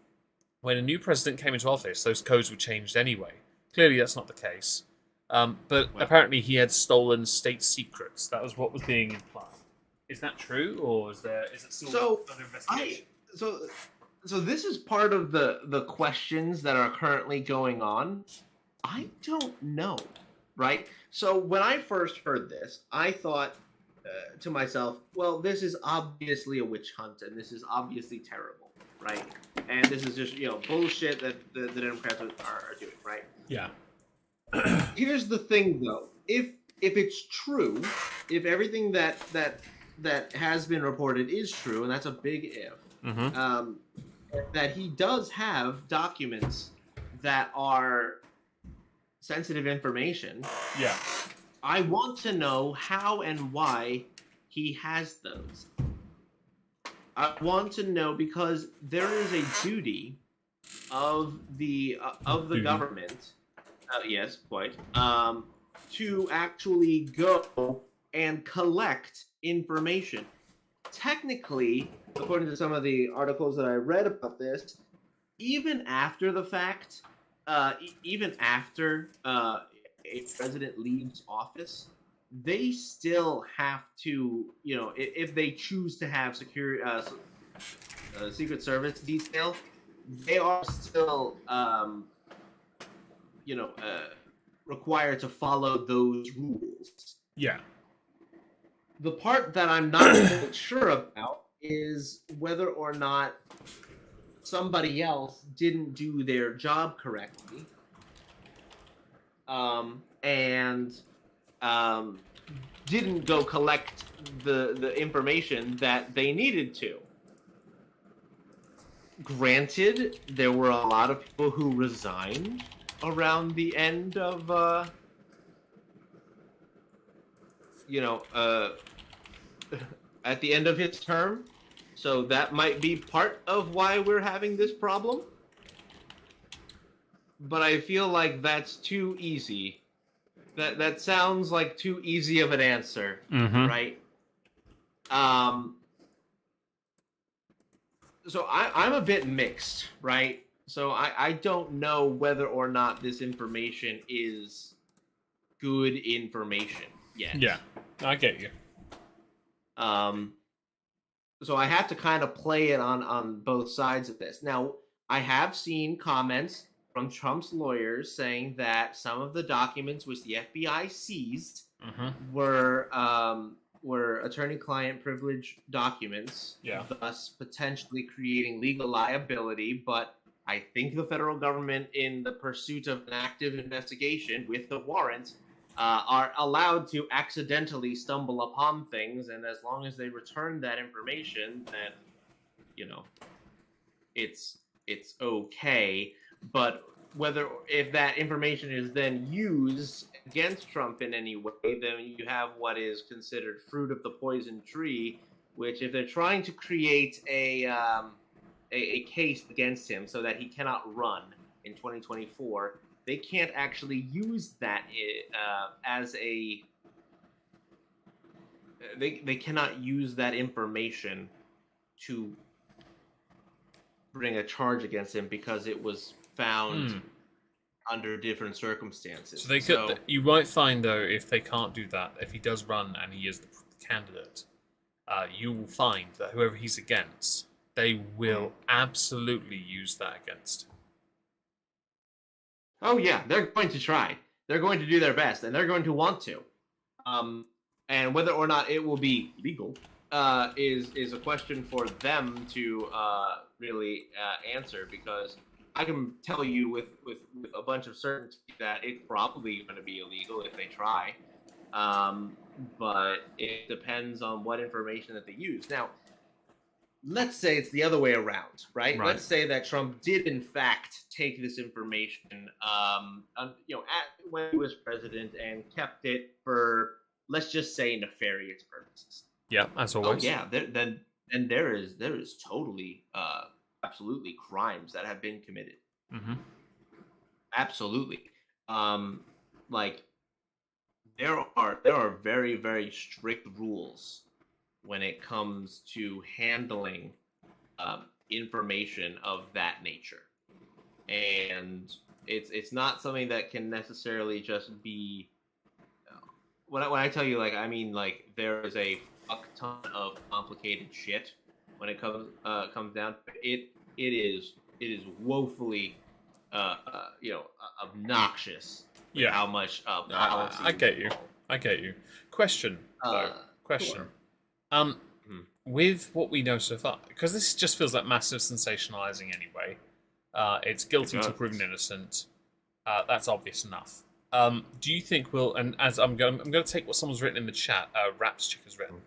when a new president came into office, those codes were changed anyway. Clearly, that's not the case. But apparently he had stolen state secrets. That was what was being implied. Is that true, or is it still under investigation? So this is part of the questions that are currently going on. I don't know, right? So when I first heard this, I thought to myself, well, this is obviously a witch hunt, and this is obviously terrible, right? And this is just bullshit that the Democrats are doing, right? Yeah. Here's the thing, though: if it's true, if everything that has been reported is true, and that's a big if, that he does have documents that are sensitive information. Yeah. I want to know how and why he has those. I want to know because there is a duty of the government. Yes, quite. To actually go and collect information. Technically, according to some of the articles that I read about this, even after the fact, even after a president leaves office, they still have to, if they choose to have Secret Service detail, they are still, required to follow those rules. Yeah. The part that I'm not quite sure about is whether or not somebody else didn't do their job correctly, and didn't go collect the information that they needed to. Granted, there were a lot of people who resigned around the end of, at the end of his term. So that might be part of why we're having this problem. But I feel like that's too easy. That sounds like too easy of an answer, right? So I'm a bit mixed, right? So I don't know whether or not this information is good information yet. Yeah, I get you. So I have to kind of play it on both sides of this. Now, I have seen comments from Trump's lawyers saying that some of the documents which the FBI seized were attorney-client privilege documents, thus potentially creating legal liability. But I think the federal government, in the pursuit of an active investigation with the warrant, are allowed to accidentally stumble upon things, and as long as they return that information, then it's okay. But if that information is then used against Trump in any way, then you have what is considered fruit of the poison tree, which if they're trying to create a case against him so that he cannot run in 2024, they can't actually use that as a. They cannot use that information to bring a charge against him because it was found under different circumstances. So they could. You might find though, if they can't do that, if he does run and he is the candidate, you will find that whoever he's against, they will absolutely use that against. Oh yeah, they're going to try. They're going to do their best, and they're going to want to. And whether or not it will be legal is a question for them to really answer, because I can tell you with a bunch of certainty that it's probably going to be illegal if they try. But it depends on what information that they use. Now, let's say it's the other way around, right? Let's say that Trump did in fact take this information, when he was president, and kept it for, let's just say, nefarious purposes. Yeah, as always. Oh yeah, then there is totally, absolutely crimes that have been committed. Mm-hmm. Absolutely. Like there are very, very strict rules when it comes to handling information of that nature, and it's not something that can necessarily just be. When I tell you, like, I mean, like, there is a fuck ton of complicated shit when it comes down to it. It is woefully obnoxious. Yeah. How much policy? I get you. Question though. Question. Sure. With what we know so far, because this just feels like massive sensationalizing anyway. It's guilty to proven innocent. That's obvious enough. Do you think we'll? And as I'm going to take what someone's written in the chat. Raps Chick has written.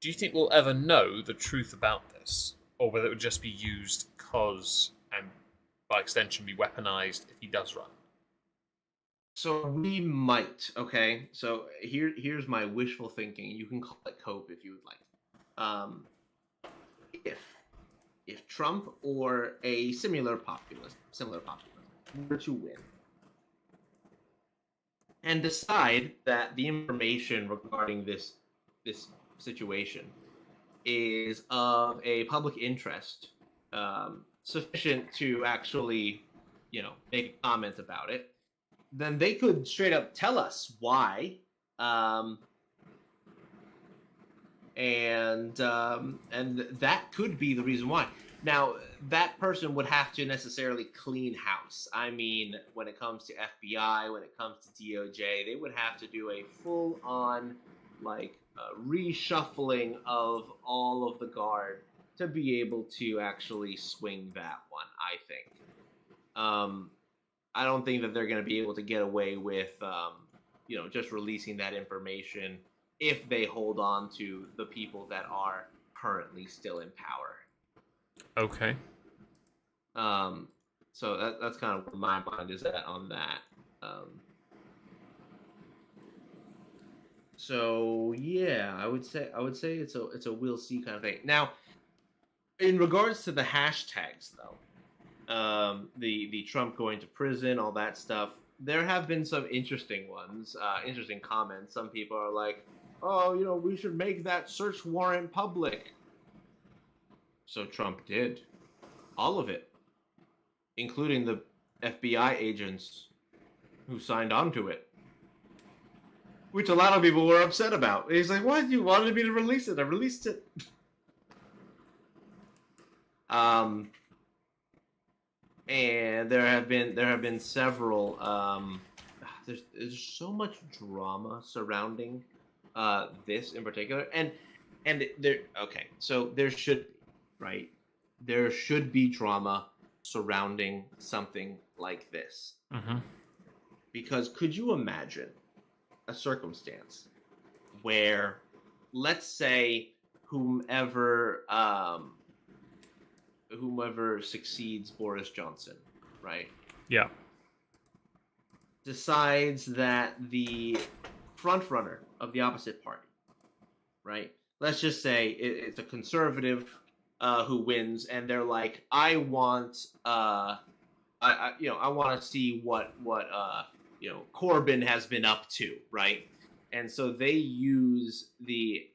Do you think we'll ever know the truth about this, or whether it would just be used cause and by extension be weaponized if he does run? So we might. Okay. So here's my wishful thinking. You can call it cope if you would like. If Trump or a similar populist were to win and decide that the information regarding this situation is of a public interest, sufficient to actually, make a comment about it, then they could straight up tell us why, and that could be the reason why. Now, that person would have to necessarily clean house. I mean, when it comes to FBI, when it comes to DOJ, they would have to do a full-on, reshuffling of all of the guard to be able to actually swing that one, I think. I don't think that they're going to be able to get away with, just releasing that information if they hold on to the people that are currently still in power. Okay. So that's kind of where my mind is at on that. So yeah, I would say it's a we'll see kind of thing. Now, in regards to the hashtags though, the Trump going to prison, all that stuff, there have been some interesting ones, interesting comments. Some people are like, oh, we should make that search warrant public. So Trump did. All of it. Including the FBI agents who signed on to it. Which a lot of people were upset about. He's like, what? You wanted me to release it. I released it. And there have been several. There's so much drama surrounding this in particular, and there. Okay, so there should be, right? There should be drama surrounding something like this, because could you imagine a circumstance where, let's say, whomever succeeds Boris Johnson, right? Yeah. Decides that the front runner of the opposite party, right? let's just say it's a conservative who wins, and they're like, I want I want to see what Corbyn has been up to, right? And so they use the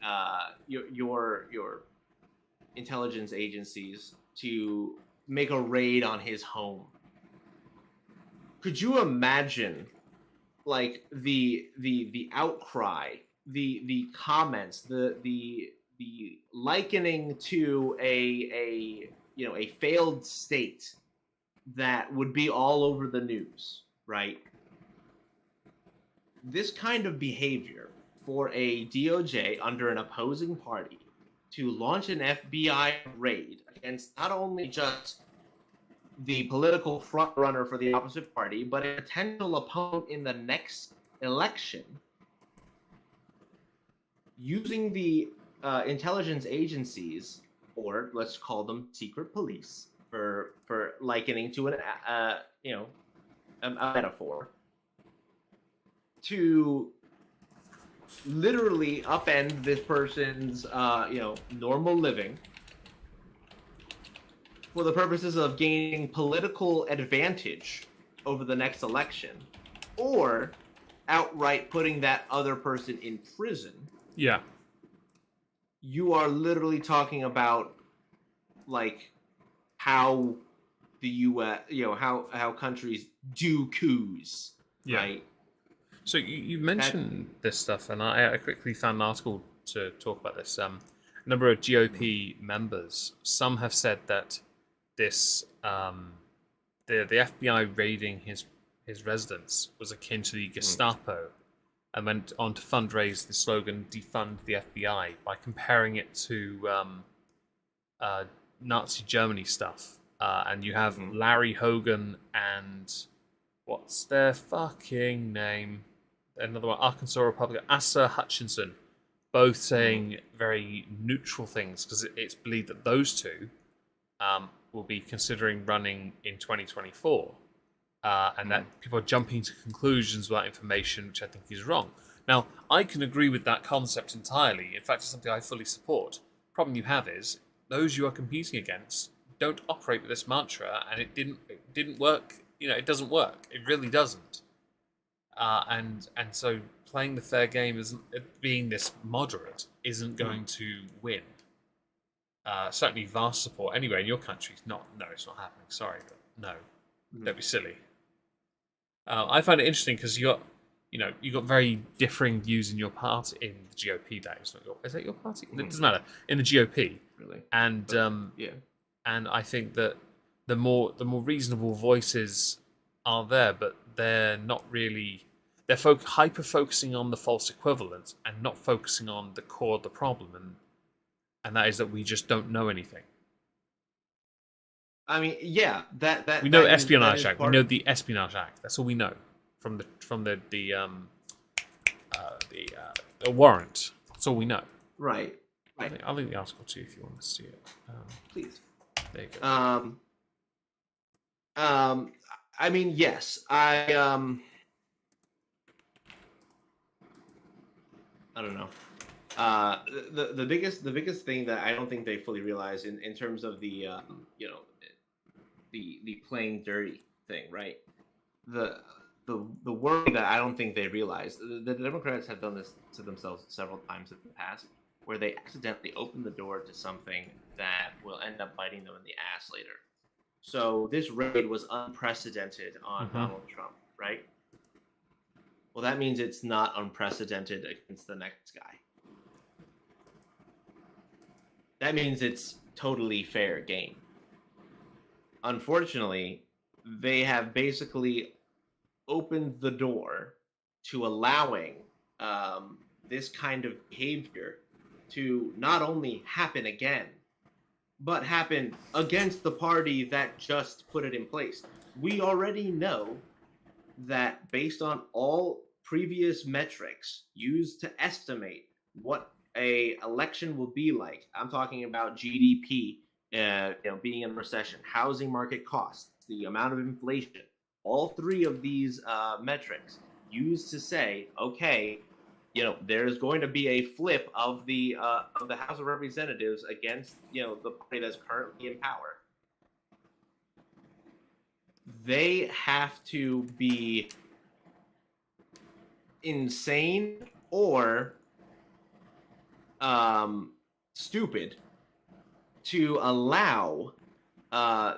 your intelligence agencies to make a raid on his home. Could you imagine, like, the outcry, the comments, the likening to a failed state that would be all over the news, right? This kind of behavior for a DOJ under an opposing party to launch an FBI raid against not only just the political frontrunner for the opposite party, but a potential opponent in the next election, using the intelligence agencies, or let's call them secret police, for likening to a metaphor, to literally upend this person's normal living for the purposes of gaining political advantage over the next election, or outright putting that other person in prison. Yeah. You are literally talking about, like, how the U.S., how countries do coups, right? So you mentioned this stuff, and I quickly found an article to talk about this. A number of GOP members, some have said that this the FBI raiding his residence was akin to the Gestapo, and went on to fundraise the slogan "Defund the FBI" by comparing it to Nazi Germany stuff. And you have Larry Hogan and what's their fucking name? Another one, Arkansas Republican, Asa Hutchinson, both saying very neutral things, because it's believed that those two will be considering running in 2024, and that people are jumping to conclusions without information, which I think is wrong. Now, I can agree with that concept entirely. In fact, it's something I fully support. The problem you have is those you are competing against don't operate with this mantra, and it didn't work. It doesn't work. It really doesn't. And so playing the fair game, being this moderate, isn't going to win. Certainly vast support anyway in your country. It's not happening. Sorry, but no, don't be silly. I find it interesting because you got very differing views in your party, in the GOP. Is that your party? It doesn't matter, in the GOP. Really, and and I think that the more reasonable voices are there, but they're not really. They're hyper focusing on the false equivalent and not focusing on the core of the problem, and that is that we just don't know anything. I mean, yeah, that we know Espionage Act. We know the Espionage Act. That's all we know from the warrant. That's all we know. Right. I'll link the article to you if you want to see it. Please. There you go. I mean, yes, I don't know. The biggest thing that I don't think they fully realize in terms of the the playing dirty thing, right? The worry that I don't think they realize, the Democrats have done this to themselves several times in the past, where they accidentally open the door to something that will end up biting them in the ass later. So this raid was unprecedented on Donald Trump, right? Well, that means it's not unprecedented against the next guy. That means it's totally fair game. Unfortunately, they have basically opened the door to allowing this kind of behavior to not only happen again, but happen against the party that just put it in place. We already know that based on all previous metrics used to estimate what a election will be like, I'm talking about GDP, being in recession, housing market costs, the amount of inflation, all three of these metrics used to say, okay, there's going to be a flip of the House of Representatives against the party that's currently in power. They have to be insane or stupid to allow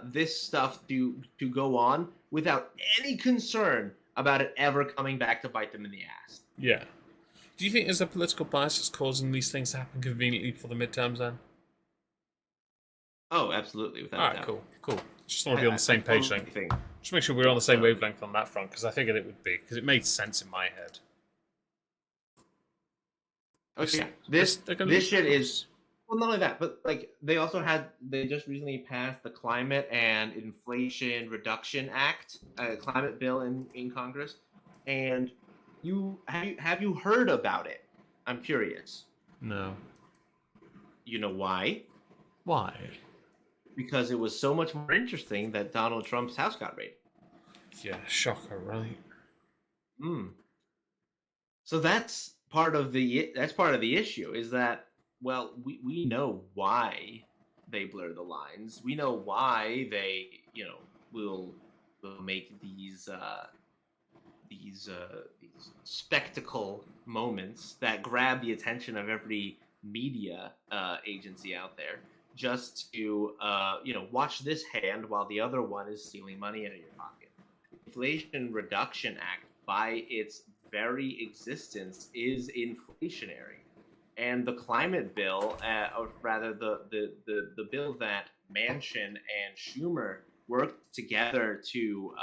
this stuff to go on without any concern about it ever coming back to bite them in the ass. Yeah. Do you think there's a political bias that's causing these things to happen conveniently for the midterms then? Oh, absolutely, without Alright, a doubt. cool. Just want to be on the same page then. Thing. Just make sure we're on the same wavelength on that front, because I figured it would be, because it made sense in my head. Okay, this shit is... Well, not only that, but like they just recently passed the Climate and Inflation Reduction Act, climate bill in Congress, and have you heard about it? I'm curious. No. You know why? Why? Because it was so much more interesting that Donald Trump's house got raided. Yeah, shocker, right? So that's part of the issue is that, well, we know why they blur the lines. We know why they will make these spectacle moments that grab the attention of every media agency out there, just to watch this hand while the other one is stealing money out of your pocket. Inflation Reduction Act, by its very existence, is inflationary, and the climate bill, or rather the bill that Manchin and Schumer worked together to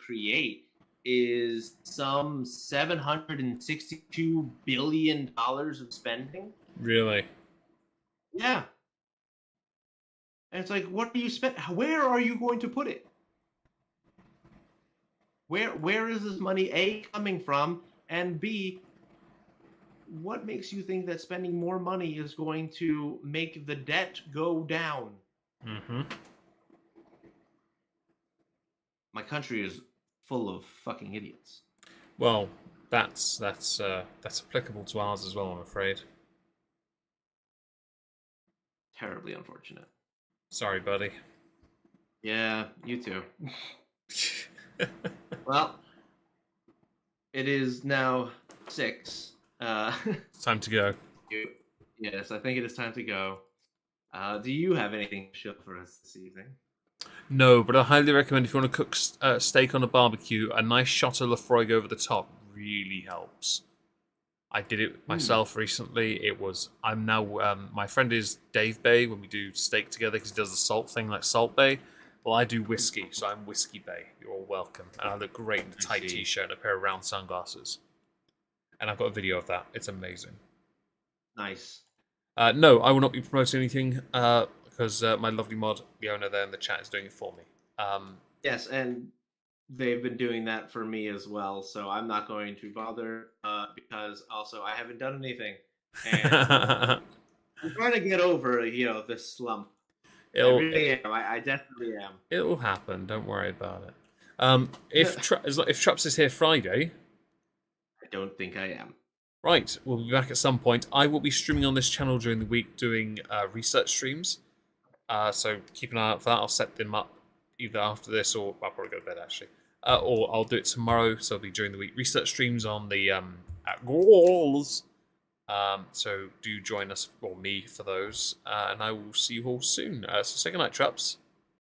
create, is some $762 billion of spending. Really? Yeah. And it's like, what do you spend? Where are you going to put it? Where is this money, A, coming from, and B, what makes you think that spending more money is going to make the debt go down? Mm-hmm. My country is full of fucking idiots. Well, that's applicable to ours as well, I'm afraid. Terribly unfortunate. Sorry, buddy. Yeah, you too. Well, it is now 6. It's time to go. Yes, I think it is time to go. Do you have anything to show for us this evening? No, but I highly recommend if you want to cook steak on a barbecue, a nice shot of Lafroig over the top really helps. I did it myself recently. I'm now, my friend is Dave Bay when we do steak together because he does the salt thing like Salt Bay. Well, I do whiskey, so I'm Whiskey Bay. You're all welcome. And I look great in a tight t-shirt and a pair of round sunglasses. And I've got a video of that. It's amazing. Nice. No, I will not be promoting anything because my lovely mod, Leona, there in the chat, is doing it for me. Yes, and they've been doing that for me as well, so I'm not going to bother because also I haven't done anything. And I'm trying to get over, this slump. I really am. I definitely am. It'll happen. Don't worry about it. If Trups is here Friday... I don't think I am. Right, we'll be back at some point. I will be streaming on this channel during the week doing research streams. So keep an eye out for that. I'll set them up either after this or I'll probably go to bed actually. Or I'll do it tomorrow, so it'll be during the week. Research streams on the at Goals. So do join us, or me, for those. And I will see you all soon. So say goodnight, Trups.